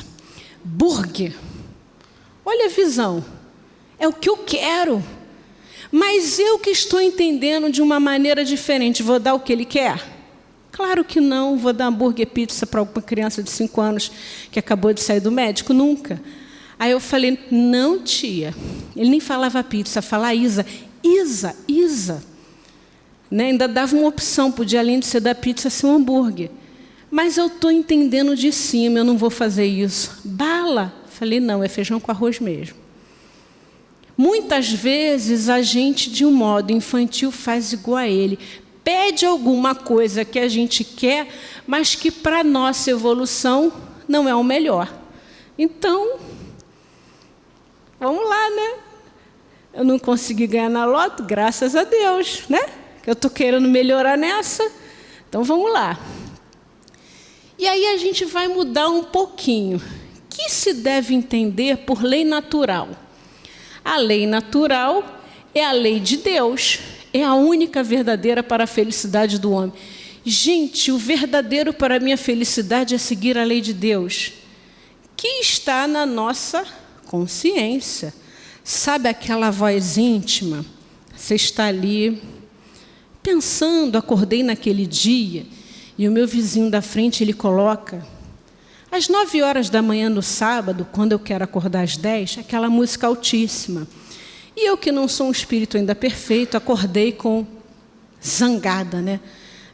burger. Olha a visão. É o que eu quero. Mas eu que estou entendendo de uma maneira diferente, vou dar o que ele quer? Claro que não, vou dar hambúrguer, pizza para uma criança de 5 anos que acabou de sair do médico, nunca. Aí eu falei, não, tia. Ele nem falava pizza, falava Isa. Isa, Isa. Né? Ainda dava uma opção, podia além de ser da pizza, ser um hambúrguer. Mas eu estou entendendo de cima, eu não vou fazer isso. Bala. Falei, não, é feijão com arroz mesmo. Muitas vezes a gente, de um modo infantil, faz igual a ele. pede alguma coisa que a gente quer, mas que para a nossa evolução não é o melhor. Então, vamos lá, né? Eu não consegui ganhar na loto, graças a Deus, né? Eu estou querendo melhorar nessa, então vamos lá. E aí a gente vai mudar um pouquinho. O que se deve entender por lei natural? A lei natural é a lei de Deus, é a única verdadeira para a felicidade do homem. Gente, o verdadeiro para a minha felicidade é seguir a lei de Deus, que está na nossa consciência. Sabe aquela voz íntima? Você está ali pensando, acordei naquele dia, e o meu vizinho da frente, ele coloca, às 9 horas da manhã no sábado, quando eu quero acordar às 10, aquela música altíssima. E eu, que não sou um espírito ainda perfeito, acordei com zangada, né?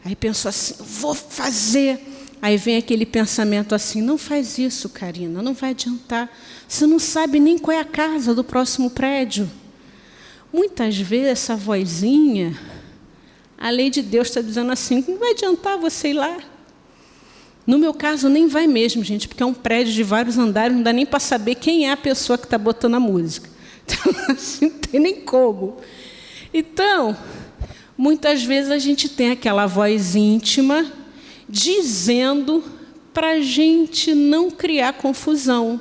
Aí penso assim, vou fazer. Aí vem aquele pensamento assim, não faz isso, Karina, não vai adiantar. Você não sabe nem qual é a casa do próximo prédio. Muitas vezes essa vozinha, a lei de Deus está dizendo assim, não vai adiantar você ir lá. No meu caso, nem vai mesmo, gente, porque é um prédio de vários andares, não dá nem para saber quem é a pessoa que está botando a música. Então, assim, não tem nem como. Então, muitas vezes a gente tem aquela voz íntima dizendo para a gente não criar confusão.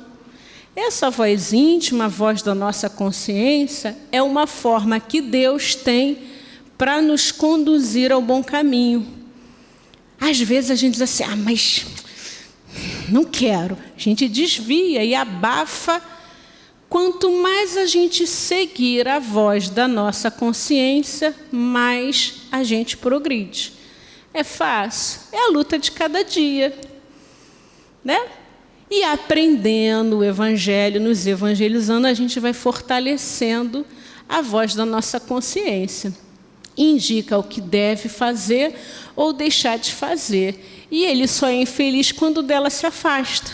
Essa voz íntima, a voz da nossa consciência, é uma forma que Deus tem para nos conduzir ao bom caminho. Às vezes a gente diz assim, mas não quero. A gente desvia e abafa. Quanto mais a gente seguir a voz da nossa consciência, mais a gente progride. É fácil, é a luta de cada dia, né? E aprendendo o Evangelho, nos evangelizando, a gente vai fortalecendo a voz da nossa consciência. Indica o que deve fazer ou deixar de fazer. E ele só é infeliz quando dela se afasta.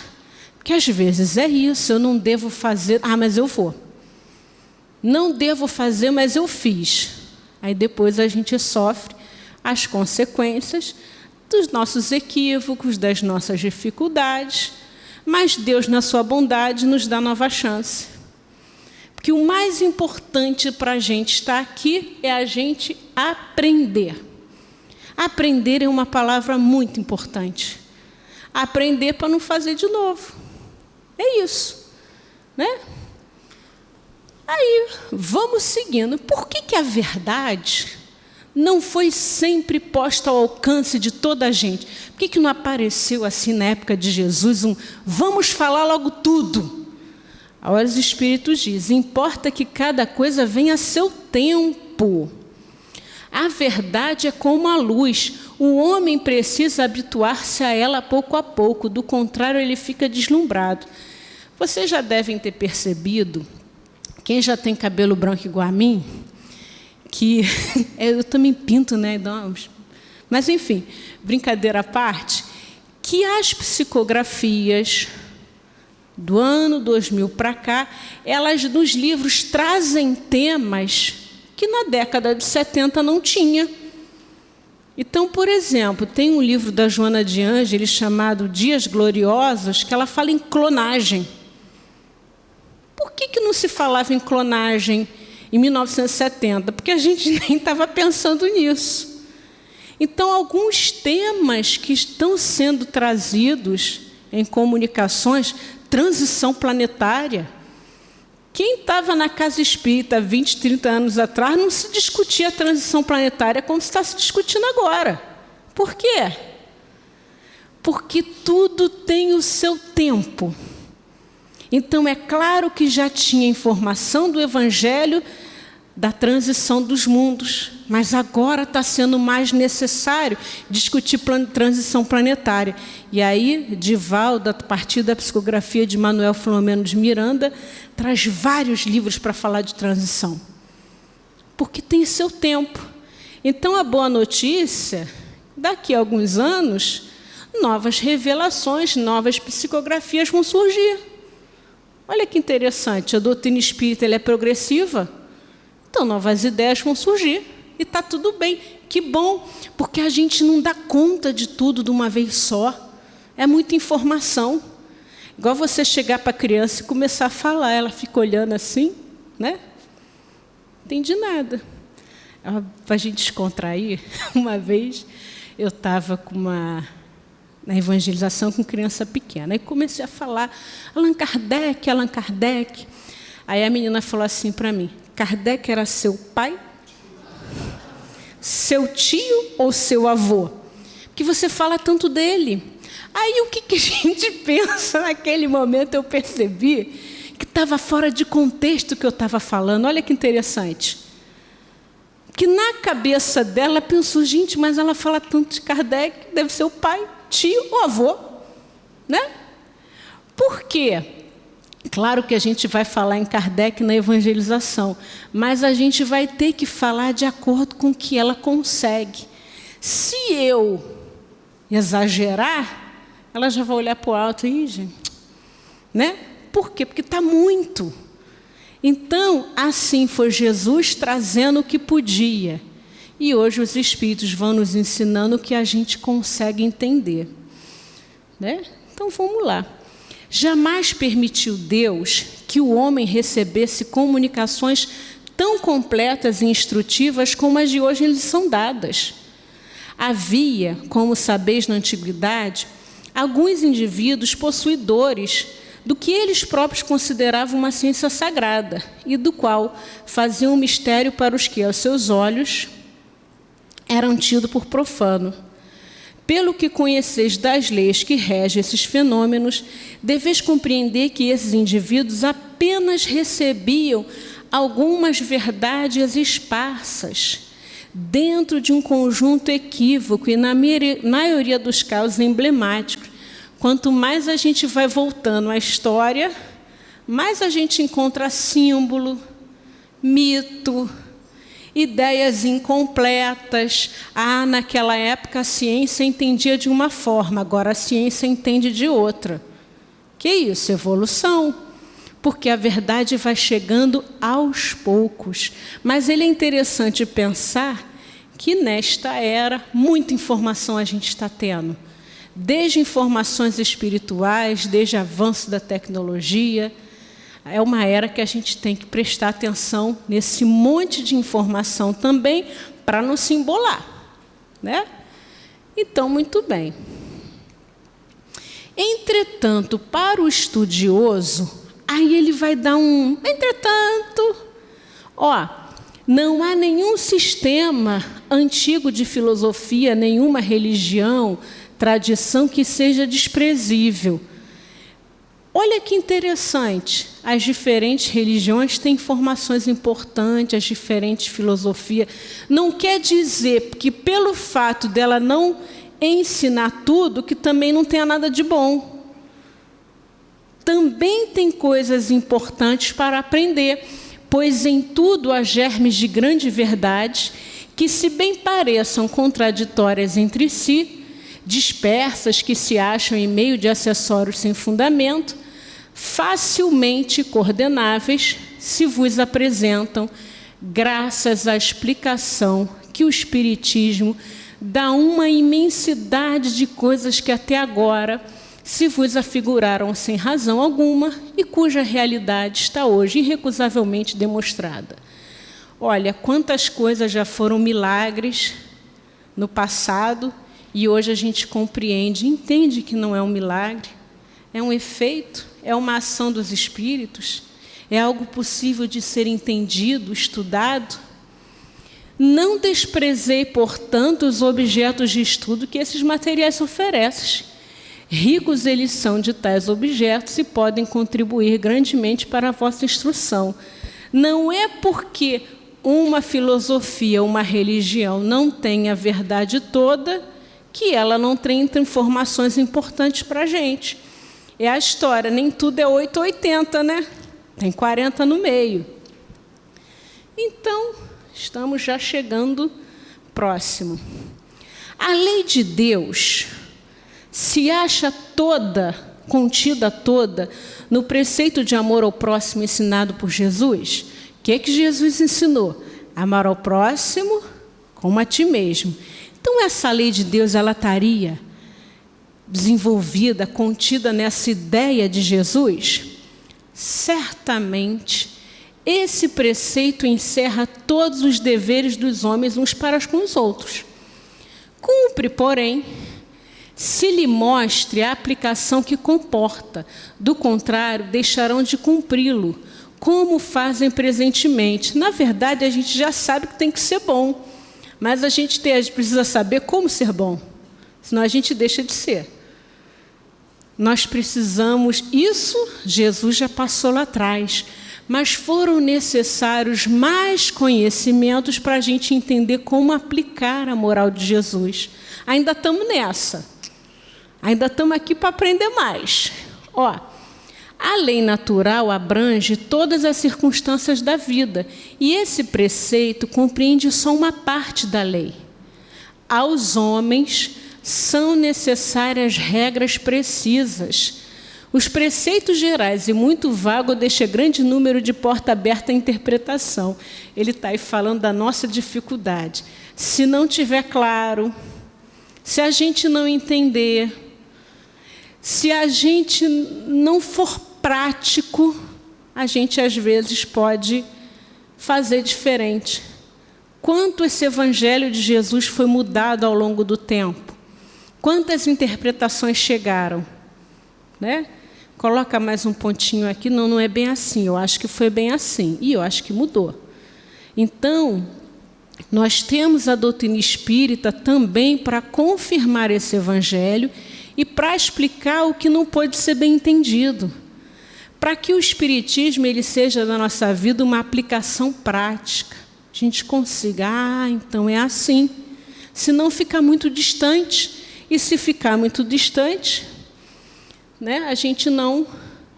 Porque às vezes é isso, eu não devo fazer, mas eu vou. Não devo fazer, mas eu fiz. Aí depois a gente sofre as consequências dos nossos equívocos, das nossas dificuldades, mas Deus, na sua bondade, nos dá nova chance. Porque o mais importante para a gente estar aqui é a gente aprender. Aprender é uma palavra muito importante. Aprender para não fazer de novo. É isso, né? Aí, vamos seguindo. Por que a verdade não foi sempre posta ao alcance de toda a gente? Por que não apareceu assim na época de Jesus vamos falar logo tudo? Agora os Espíritos dizem, importa que cada coisa venha a seu tempo. A verdade é como a luz. O homem precisa habituar-se a ela pouco a pouco, do contrário ele fica deslumbrado. Vocês já devem ter percebido, quem já tem cabelo branco igual a mim, que eu também pinto, né? Mas, enfim, brincadeira à parte, que as psicografias do ano 2000 para cá, elas nos livros trazem temas que na década de 70 não tinha. Então, por exemplo, tem um livro da Joana de Ângeles chamado Dias Gloriosos, que ela fala em clonagem. Por que não se falava em clonagem em 1970? Porque a gente nem estava pensando nisso. Então, alguns temas que estão sendo trazidos em comunicações, transição planetária. Quem estava na casa espírita 20, 30 anos atrás não se discutia a transição planetária como se está se discutindo agora. Por quê? Porque tudo tem o seu tempo. Então, é claro que já tinha informação do Evangelho da transição dos mundos, mas agora está sendo mais necessário discutir transição planetária. E aí, Divaldo, a partir da psicografia de Manuel Filomeno de Miranda, traz vários livros para falar de transição, porque tem seu tempo. Então, a boa notícia, daqui a alguns anos, novas revelações, novas psicografias vão surgir. Olha que interessante, a doutrina espírita ela é progressiva, então novas ideias vão surgir. e está tudo bem. Que bom, porque a gente não dá conta de tudo de uma vez só. É muita informação. Igual você chegar para a criança e começar a falar, ela fica olhando assim, né? Não entendi nada. Para a gente descontrair, uma vez eu estava na evangelização com criança pequena. Aí comecei a falar, Allan Kardec, Allan Kardec. Aí a menina falou assim para mim, Kardec era seu pai? Seu tio ou seu avô? Porque você fala tanto dele. Aí o que a gente pensa naquele momento, eu percebi que estava fora de contexto o que eu estava falando. Olha que interessante. Que na cabeça dela pensou, gente, mas ela fala tanto de Kardec, deve ser o pai, tio ou avô, né? Por quê? Claro que a gente vai falar em Kardec na evangelização, mas a gente vai ter que falar de acordo com o que ela consegue. Se eu exagerar, ela já vai olhar para o alto e, gente, né? Por quê? Porque está muito. Então, assim foi Jesus trazendo o que podia. E hoje os Espíritos vão nos ensinando o que a gente consegue entender. Né? Então, vamos lá. Jamais permitiu Deus que o homem recebesse comunicações tão completas e instrutivas como as de hoje lhes são dadas. Havia, como sabeis na antiguidade, alguns indivíduos possuidores do que eles próprios consideravam uma ciência sagrada e do qual faziam um mistério para os que, aos seus olhos, eram tidos por profano. Pelo que conheceis das leis que regem esses fenômenos, deveis compreender que esses indivíduos apenas recebiam algumas verdades esparsas dentro de um conjunto equívoco e, na maioria dos casos, emblemático. Quanto mais a gente vai voltando à história, mais a gente encontra símbolo, mito, ideias incompletas. Naquela época a ciência entendia de uma forma, agora a ciência entende de outra. Que isso? Evolução. Porque a verdade vai chegando aos poucos. Mas ele é interessante pensar que nesta era, muita informação a gente está tendo. Desde informações espirituais, desde avanço da tecnologia. É uma era que a gente tem que prestar atenção nesse monte de informação também, para não se embolar. Né? Então, muito bem. Entretanto, para o estudioso, aí ele vai dar um... Entretanto, não há nenhum sistema antigo de filosofia, nenhuma religião, tradição que seja desprezível. Olha que interessante, as diferentes religiões têm informações importantes, as diferentes filosofias. Não quer dizer que pelo fato dela não ensinar tudo, que também não tenha nada de bom. Também tem coisas importantes para aprender, pois em tudo há germes de grande verdade, que se bem pareçam contraditórias entre si, dispersas que se acham em meio de acessórios sem fundamento, facilmente coordenáveis se vos apresentam, graças à explicação que o Espiritismo dá uma imensidade de coisas que até agora se vos afiguraram sem razão alguma e cuja realidade está hoje irrecusavelmente demonstrada. Olha, quantas coisas já foram milagres no passado e hoje a gente compreende, entende que não é um milagre, é um efeito, é uma ação dos espíritos, é algo possível de ser entendido, estudado. Não desprezei, portanto, os objetos de estudo que esses materiais oferecem. Ricos eles são de tais objetos e podem contribuir grandemente para a vossa instrução. Não é porque uma filosofia, uma religião não tem a verdade toda, que ela não tem informações importantes para a gente. É a história, nem tudo é 8 ou 80, né? Tem 40 no meio. Então, estamos já chegando próximo. A lei de Deus se acha toda, contida toda, no preceito de amor ao próximo ensinado por Jesus. O que Jesus ensinou? Amar ao próximo como a ti mesmo. Então, essa lei de Deus, ela estaria desenvolvida, contida nessa ideia de Jesus? Certamente, esse preceito encerra todos os deveres dos homens uns para com os outros. Cumpre, porém, se lhe mostre a aplicação que comporta. Do contrário, deixarão de cumpri-lo, como fazem presentemente. Na verdade, a gente já sabe que tem que ser bom, mas a gente precisa saber como ser bom, senão a gente deixa de ser. Nós precisamos, isso Jesus já passou lá atrás, mas foram necessários mais conhecimentos para a gente entender como aplicar a moral de Jesus. Ainda estamos nessa. Ainda estamos aqui para aprender mais. A lei natural abrange todas as circunstâncias da vida, e esse preceito compreende só uma parte da lei. Aos homens são necessárias regras precisas. Os preceitos gerais e muito vago deixam grande número de porta aberta à interpretação. Ele está aí falando da nossa dificuldade. Se não tiver claro, se a gente não entender, se a gente não for prático, a gente às vezes pode fazer diferente. Quanto esse evangelho de Jesus foi mudado ao longo do tempo? Quantas interpretações chegaram? Né? Coloca mais um pontinho aqui. Não é bem assim. Eu acho que foi bem assim. E eu acho que mudou. Então, nós temos a doutrina espírita também para confirmar esse evangelho e para explicar o que não pode ser bem entendido. Para que o espiritismo ele seja na nossa vida uma aplicação prática. A gente consiga, então é assim. Se não ficar muito distante, e se ficar muito distante, né, a gente não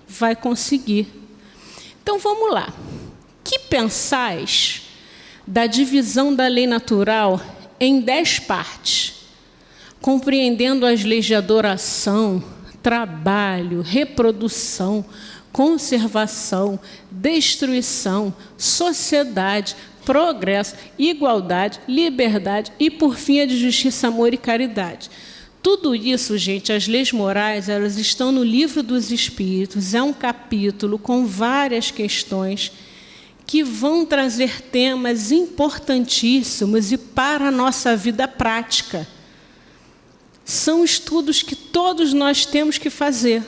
vai conseguir. Então vamos lá. Que pensais da divisão da lei natural em 10 partes, compreendendo as leis de adoração, trabalho, reprodução, conservação, destruição, sociedade, progresso, igualdade, liberdade e, por fim, a de justiça, amor e caridade. Tudo isso, gente, as leis morais, elas estão no Livro dos Espíritos. É um capítulo com várias questões que vão trazer temas importantíssimos e para a nossa vida prática. São estudos que todos nós temos que fazer.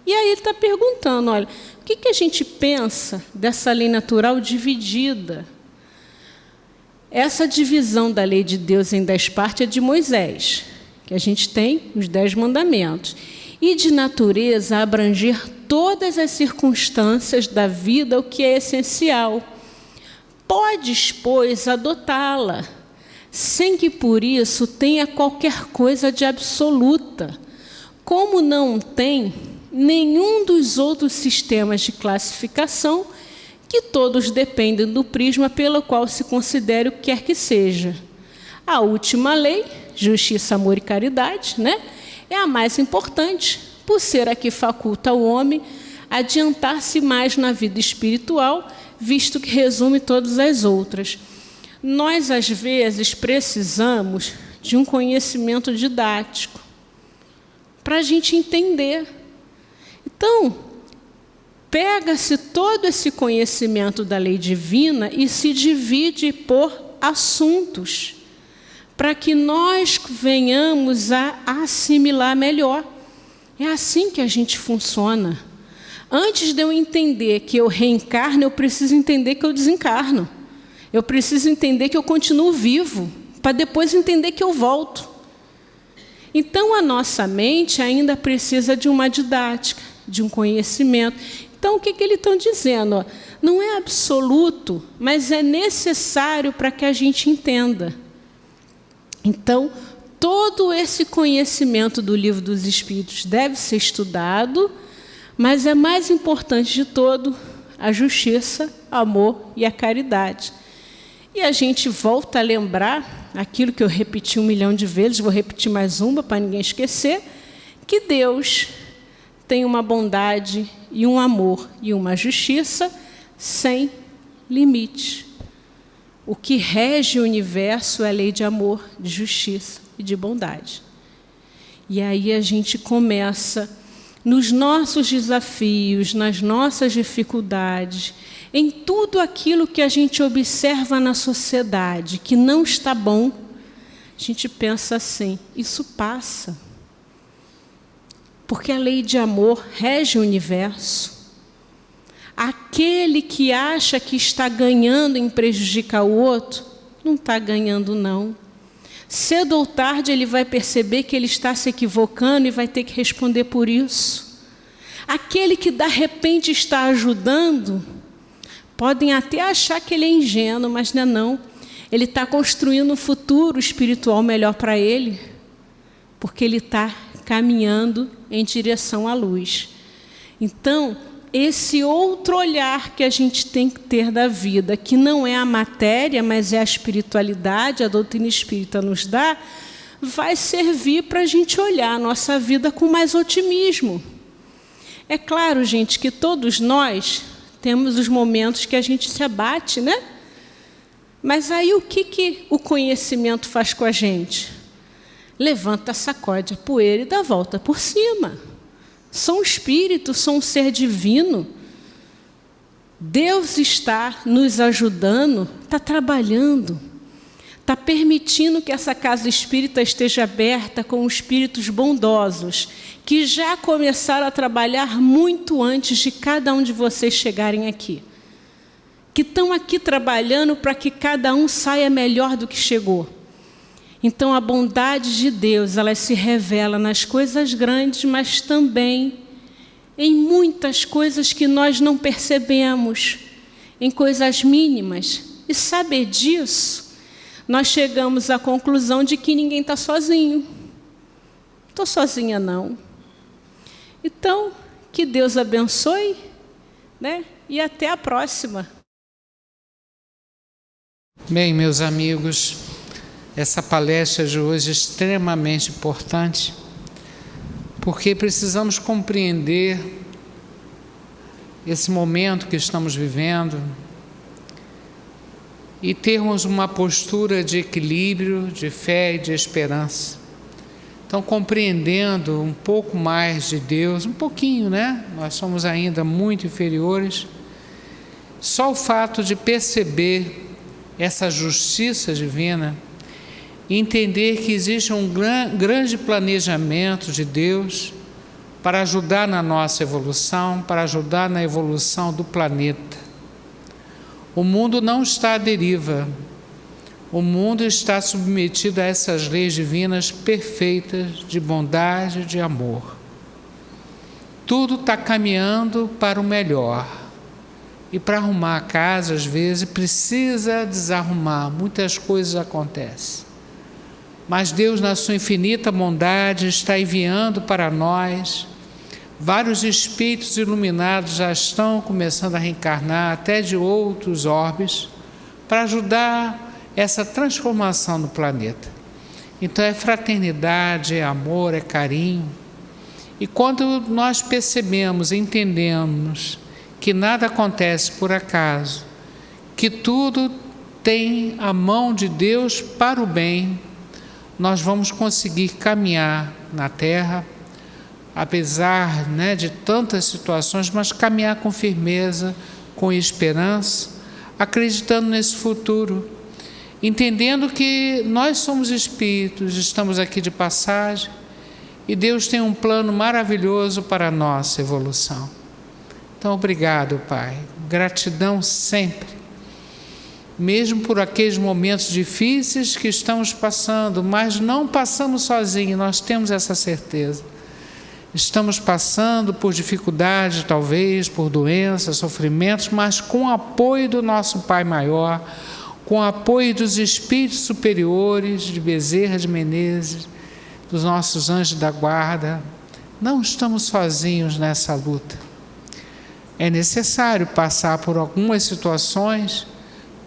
E aí ele está perguntando, olha, o que a gente pensa dessa lei natural dividida? Essa divisão da lei de Deus em 10 partes é de Moisés, que a gente tem os 10 mandamentos, e de natureza abranger todas as circunstâncias da vida, o que é essencial. Podes, pois, adotá-la, sem que por isso tenha qualquer coisa de absoluta, como não tem nenhum dos outros sistemas de classificação, que todos dependem do prisma pelo qual se considere o que quer que seja. A última lei, justiça, amor e caridade, né, é a mais importante, por ser a que faculta ao homem adiantar-se mais na vida espiritual, visto que resume todas as outras. Nós, às vezes, precisamos de um conhecimento didático para a gente entender. Então, pega-se todo esse conhecimento da lei divina e se divide por assuntos, para que nós venhamos a assimilar melhor. É assim que a gente funciona. Antes de eu entender que eu reencarno, eu preciso entender que eu desencarno. Eu preciso entender que eu continuo vivo, para depois entender que eu volto. Então, a nossa mente ainda precisa de uma didática, de um conhecimento. Então, o que ele está dizendo? Não é absoluto, mas é necessário para que a gente entenda. Então, todo esse conhecimento do Livro dos Espíritos deve ser estudado, mas é mais importante de todo a justiça, amor e a caridade. E a gente volta a lembrar aquilo que eu repeti 1 milhão de vezes, vou repetir mais uma para ninguém esquecer, que Deus tem uma bondade e um amor e uma justiça sem limite. o que rege o universo é a lei de amor, de justiça e de bondade. E aí a gente começa, nos nossos desafios, nas nossas dificuldades, em tudo aquilo que a gente observa na sociedade que não está bom, a gente pensa assim, isso passa. Porque a lei de amor rege o universo. Aquele que acha que está ganhando em prejudicar o outro, não está ganhando, não. Cedo ou tarde ele vai perceber que ele está se equivocando e vai ter que responder por isso. Aquele que de repente está ajudando, podem até achar que ele é ingênuo, mas não é não. Ele está construindo um futuro espiritual melhor para ele, porque ele está caminhando em direção à luz. Então, esse outro olhar que a gente tem que ter da vida, que não é a matéria, mas é a espiritualidade, a doutrina espírita nos dá, vai servir para a gente olhar a nossa vida com mais otimismo. É claro, gente, que todos nós temos os momentos que a gente se abate, né? Mas aí o que o conhecimento faz com a gente? Levanta, sacode a poeira e dá a volta por cima. Sou um espírito, sou um ser divino. Deus está nos ajudando, está trabalhando, está permitindo que essa casa espírita esteja aberta com espíritos bondosos, que já começaram a trabalhar muito antes de cada um de vocês chegarem aqui. Que estão aqui trabalhando para que cada um saia melhor do que chegou. Então, a bondade de Deus, ela se revela nas coisas grandes, mas também em muitas coisas que nós não percebemos, em coisas mínimas. E saber disso, nós chegamos à conclusão de que ninguém está sozinho. Não estou sozinha, não. Então, que Deus abençoe, né? E até a próxima. Bem, meus amigos, essa palestra de hoje é extremamente importante, porque precisamos compreender esse momento que estamos vivendo e termos uma postura de equilíbrio, de fé e de esperança. Então, compreendendo um pouco mais de Deus, um pouquinho, né? Nós somos ainda muito inferiores. Só o fato de perceber essa justiça divina, entender que existe um grande planejamento de Deus para ajudar na nossa evolução, para ajudar na evolução do planeta. O mundo não está à deriva. O mundo está submetido a essas leis divinas perfeitas de bondade, de amor. Tudo está caminhando para o melhor. E para arrumar a casa, às vezes, precisa desarrumar. Muitas coisas acontecem. Mas Deus, na sua infinita bondade, está enviando para nós. Vários espíritos iluminados já estão começando a reencarnar, até de outros orbes, para ajudar essa transformação no planeta. Então é fraternidade, é amor, é carinho. E quando nós percebemos, entendemos que nada acontece por acaso, que tudo tem a mão de Deus para o bem, nós vamos conseguir caminhar na Terra, apesar, de tantas situações, mas caminhar com firmeza, com esperança, acreditando nesse futuro, entendendo que nós somos espíritos, estamos aqui de passagem, e Deus tem um plano maravilhoso para a nossa evolução. Então, obrigado, Pai. Gratidão sempre. Mesmo por aqueles momentos difíceis que estamos passando, mas não passamos sozinhos, nós temos essa certeza. Estamos passando por dificuldades, talvez, por doenças, sofrimentos, mas com o apoio do nosso Pai Maior, com o apoio dos espíritos superiores, de Bezerra de Menezes, dos nossos anjos da guarda. Não estamos sozinhos nessa luta. É necessário passar por algumas situações,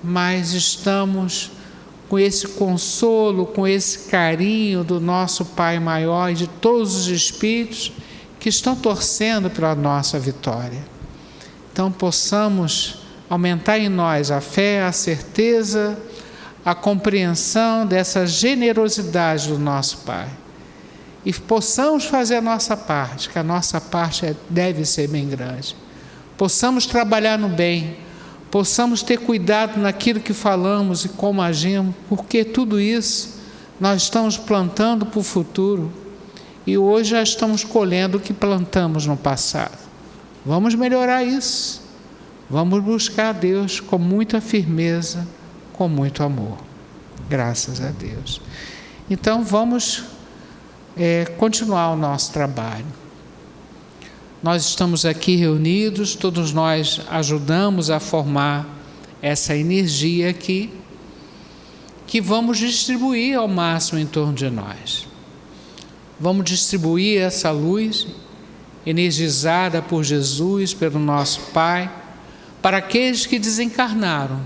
mas estamos com esse consolo, com esse carinho do nosso Pai Maior e de todos os espíritos que estão torcendo pela nossa vitória. Então, possamos aumentar em nós a fé, a certeza a compreensão dessa generosidade do nosso Pai. E possamos fazer a nossa parte, que a nossa parte deve ser bem grande. Possamos trabalhar no bem, possamos ter cuidado naquilo que falamos e como agimos, porque tudo isso nós estamos plantando para o futuro e hoje já estamos colhendo o que plantamos no passado. Vamos melhorar isso. Vamos buscar a Deus com muita firmeza, com muito amor. Graças a Deus. Então vamos continuar o nosso trabalho. Nós estamos aqui reunidos, todos nós ajudamos a formar essa energia aqui, que vamos distribuir ao máximo em torno de nós. Vamos distribuir essa luz energizada por Jesus, pelo nosso Pai, para aqueles que desencarnaram,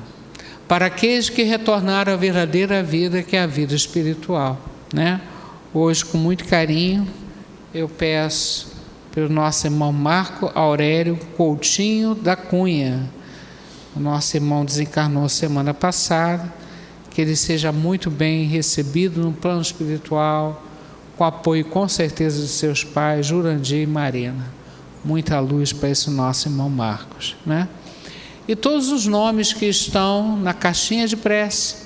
para aqueles que retornaram à verdadeira vida, que é a vida espiritual, né? Hoje, com muito carinho, eu peço pelo nosso irmão Marco Aurélio Coutinho da Cunha. O nosso irmão desencarnou semana passada, que ele seja muito bem recebido no plano espiritual, com apoio com certeza de seus pais, Jurandir e Marina. Muita luz para esse nosso irmão Marcos, né? E todos os nomes que estão na caixinha de prece,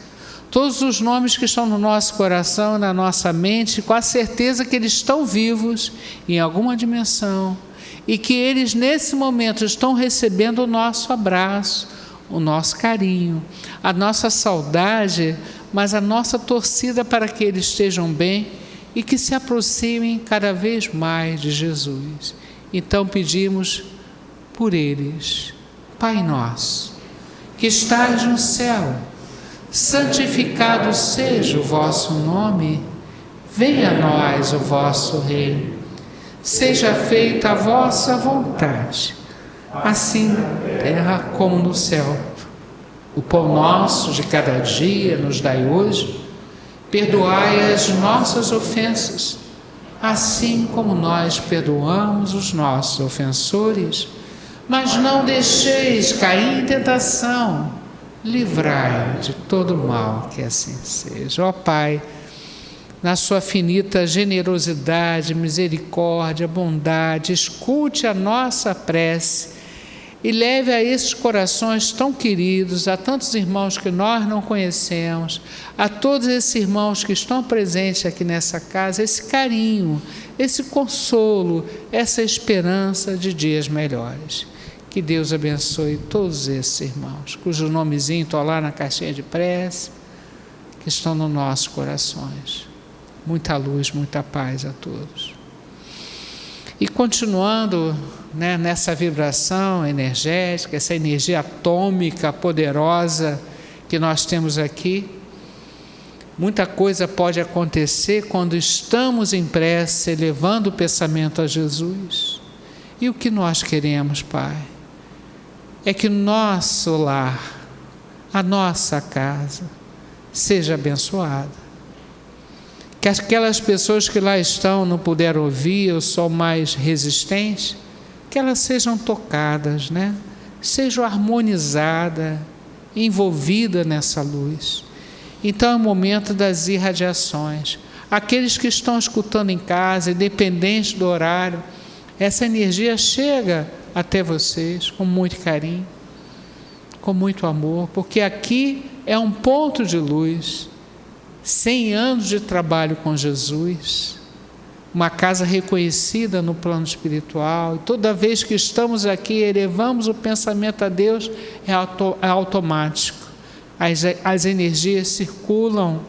todos os nomes que estão no nosso coração, na nossa mente, com a certeza que eles estão vivos em alguma dimensão e que eles nesse momento estão recebendo o nosso abraço, o nosso carinho, a nossa saudade, mas a nossa torcida para que eles estejam bem e que se aproximem cada vez mais de Jesus. Então pedimos por eles. Pai nosso, que estais no céu, santificado seja o vosso nome, venha a nós o vosso reino, seja feita a vossa vontade, assim na terra como no céu. O pão nosso de cada dia nos dai hoje, perdoai as nossas ofensas, assim como nós perdoamos os nossos ofensores, mas não deixeis cair em tentação, livrai de todo mal, que assim seja. Ó Pai, na sua finita generosidade, misericórdia, bondade, escute a nossa prece e leve a esses corações tão queridos, a tantos irmãos que nós não conhecemos, a todos esses irmãos que estão presentes aqui nessa casa, esse carinho, esse consolo, essa esperança de dias melhores. Que Deus abençoe todos esses irmãos, cujo nomezinho estão lá na caixinha de prece, que estão nos nossos corações. Muita luz, muita paz a todos. E continuando, né, nessa vibração energética, essa energia atômica poderosa que nós temos aqui, muita coisa pode acontecer quando estamos em prece, elevando o pensamento a Jesus. E o que nós queremos, Pai? É que o nosso lar, a nossa casa, seja abençoada. Que aquelas pessoas que lá estão não puderam ouvir, ou são mais resistentes, que elas sejam tocadas, né? Sejam harmonizadas, envolvidas nessa luz. Então é o momento das irradiações. Aqueles que estão escutando em casa, independente do horário, essa energia chega até vocês com muito carinho, com muito amor, porque aqui é um ponto de luz, 100 anos de trabalho com Jesus, uma casa reconhecida no plano espiritual, e toda vez que estamos aqui, elevamos o pensamento a Deus, é automático, as energias circulam,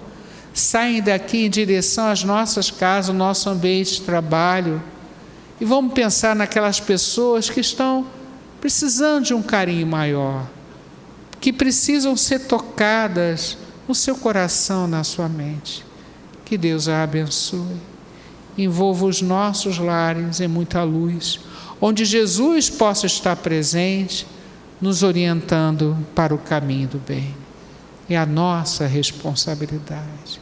saem daqui em direção às nossas casas, ao nosso ambiente de trabalho. E vamos pensar naquelas pessoas que estão precisando de um carinho maior, que precisam ser tocadas no seu coração, na sua mente. Que Deus a abençoe. Envolva os nossos lares em muita luz, onde Jesus possa estar presente, nos orientando para o caminho do bem. É a nossa responsabilidade.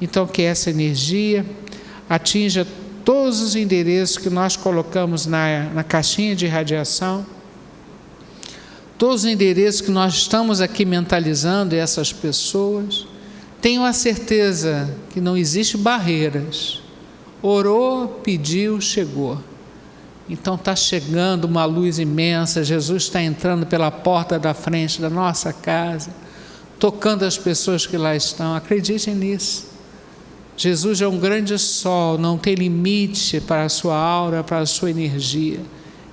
Então, que essa energia atinja todos os endereços que nós colocamos na caixinha de radiação, todos os endereços que nós estamos aqui mentalizando essas pessoas, tenho a certeza que não existe barreiras. Orou, pediu, chegou. Então está chegando uma luz imensa, Jesus está entrando pela porta da frente da nossa casa, tocando as pessoas que lá estão. Acreditem nisso. Jesus é um grande sol, não tem limite para a sua aura, para a sua energia.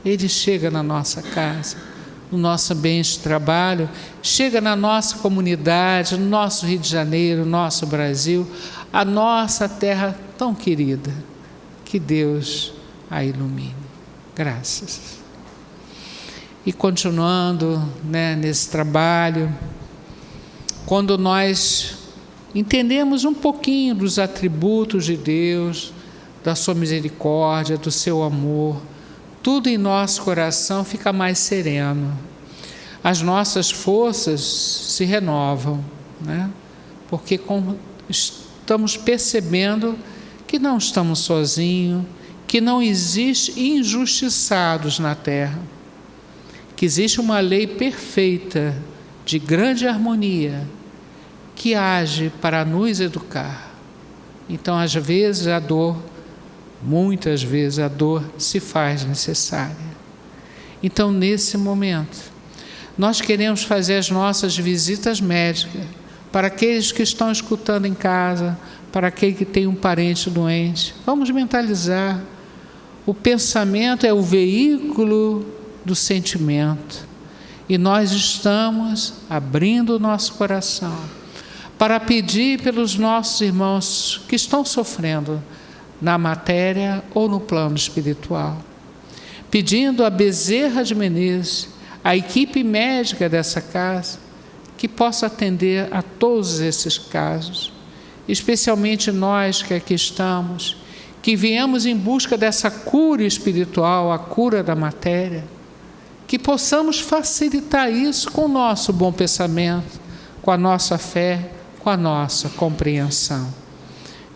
Ele chega na nossa casa, no nosso ambiente de trabalho, chega na nossa comunidade, no nosso Rio de Janeiro, no nosso Brasil, a nossa terra tão querida. Que Deus a ilumine. Graças. E continuando, nesse trabalho, quando nós entendemos um pouquinho dos atributos de Deus, da sua misericórdia, do seu amor, tudo em nosso coração fica mais sereno. As nossas forças se renovam, porque estamos percebendo que não estamos sozinhos, que não existe injustiçados na terra, que existe uma lei perfeita, de grande harmonia, que age para nos educar. Então, às vezes, muitas vezes, a dor se faz necessária. Então, nesse momento, nós queremos fazer as nossas visitas médicas para aqueles que estão escutando em casa, para aquele que tem um parente doente. Vamos mentalizar. O pensamento é o veículo do sentimento. E nós estamos abrindo o nosso coração para pedir pelos nossos irmãos que estão sofrendo na matéria ou no plano espiritual. Pedindo a Bezerra de Menezes, a equipe médica dessa casa, que possa atender a todos esses casos, especialmente nós que aqui estamos, que viemos em busca dessa cura espiritual, a cura da matéria, que possamos facilitar isso com o nosso bom pensamento, com a nossa fé, com a nossa compreensão.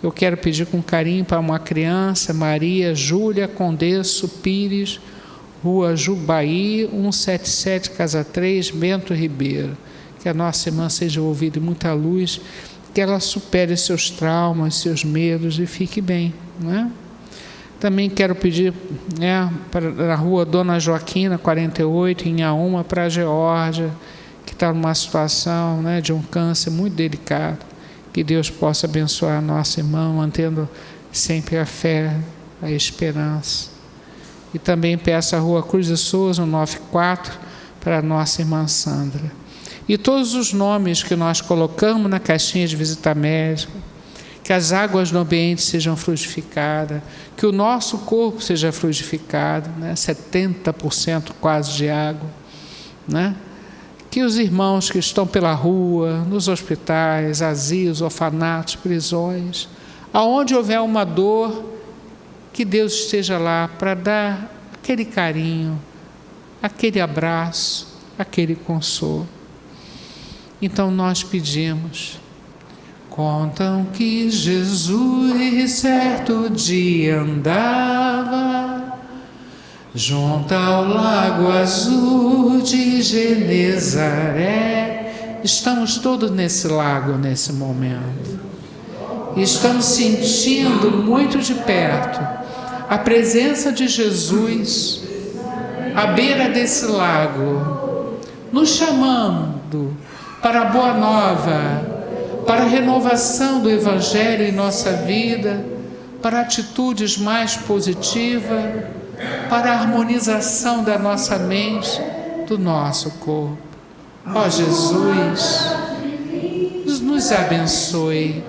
Eu quero pedir com carinho para uma criança, Maria Júlia Condesso Pires, Rua Jubaí, 177, Casa 3, Bento Ribeiro. Que a nossa irmã seja ouvida em muita luz, que ela supere seus traumas, seus medos e fique bem, Também quero pedir para a Rua Dona Joaquina, 48, em Inhaúma, para a Geórgia, que está numa situação de um câncer muito delicado. Que Deus possa abençoar a nossa irmã, mantendo sempre a fé, a esperança. E também peço a Rua Cruz de Souza, 94, para a nossa irmã Sandra. E todos os nomes que nós colocamos na caixinha de visita médica, que as águas do ambiente sejam fluidificadas, que o nosso corpo seja fluidificado, 70% quase de água, que os irmãos que estão pela rua, nos hospitais, asilos, orfanatos, prisões, aonde houver uma dor, que Deus esteja lá para dar aquele carinho, aquele abraço, aquele consolo. Então nós pedimos. Contam que Jesus certo dia andava junto ao lago azul de Genezaré. Estamos todos nesse lago nesse momento. Estamos sentindo muito de perto a presença de Jesus à beira desse lago, nos chamando para a boa nova, para a renovação do Evangelho em nossa vida, para atitudes mais positivas, para a harmonização da nossa mente, do nosso corpo. Ó Jesus, nos abençoe,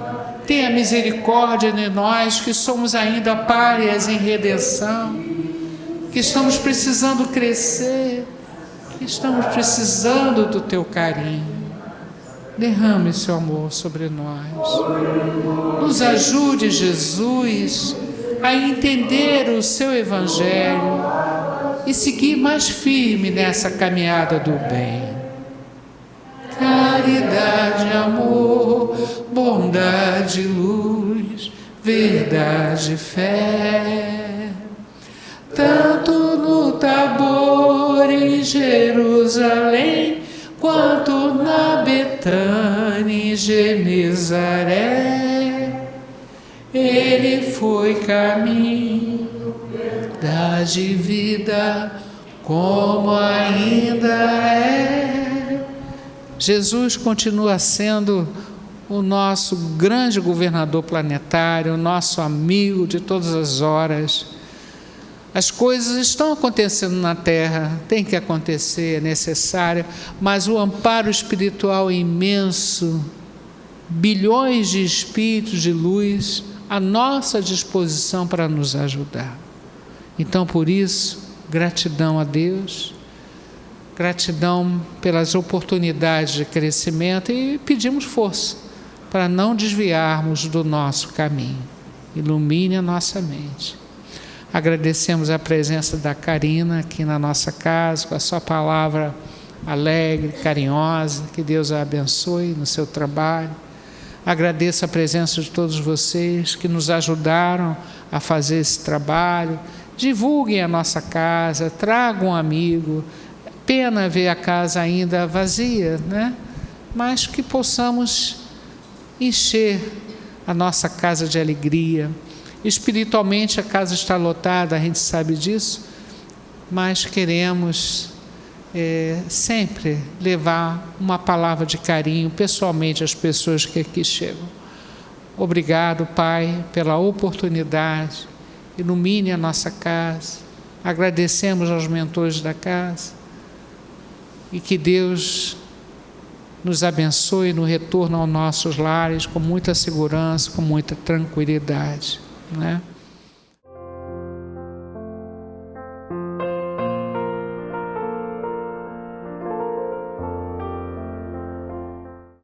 tenha misericórdia de nós que somos ainda párias em redenção, que estamos precisando crescer, que estamos precisando do Teu carinho. Derrame seu amor sobre nós. Nos ajude, Jesus, a entender o seu Evangelho e seguir mais firme nessa caminhada do bem. Caridade, amor, bondade, luz, verdade, fé. Tanto no Tabor, em Jerusalém, quanto na Betânia, Genezaré, ele foi caminho, verdade e vida, como ainda é. Jesus continua sendo o nosso grande governador planetário, o nosso amigo de todas as horas. As coisas estão acontecendo na Terra, tem que acontecer, é necessário, mas o amparo espiritual é imenso, bilhões de espíritos de luz à nossa disposição para nos ajudar. Então, por isso, gratidão a Deus, gratidão pelas oportunidades de crescimento e pedimos força para não desviarmos do nosso caminho. Ilumine a nossa mente. Agradecemos a presença da Karina aqui na nossa casa, com a sua palavra alegre, carinhosa, que Deus a abençoe no seu trabalho. Agradeço a presença de todos vocês que nos ajudaram a fazer esse trabalho. Divulguem a nossa casa, tragam um amigo. Pena ver a casa ainda vazia, né? Mas que possamos encher a nossa casa de alegria. Espiritualmente a casa está lotada, a gente sabe disso, mas queremos sempre levar uma palavra de carinho pessoalmente às pessoas que aqui chegam. Obrigado, Pai, pela oportunidade. Ilumine a nossa casa. Agradecemos aos mentores da casa e que Deus nos abençoe no retorno aos nossos lares com muita segurança, com muita tranquilidade, né?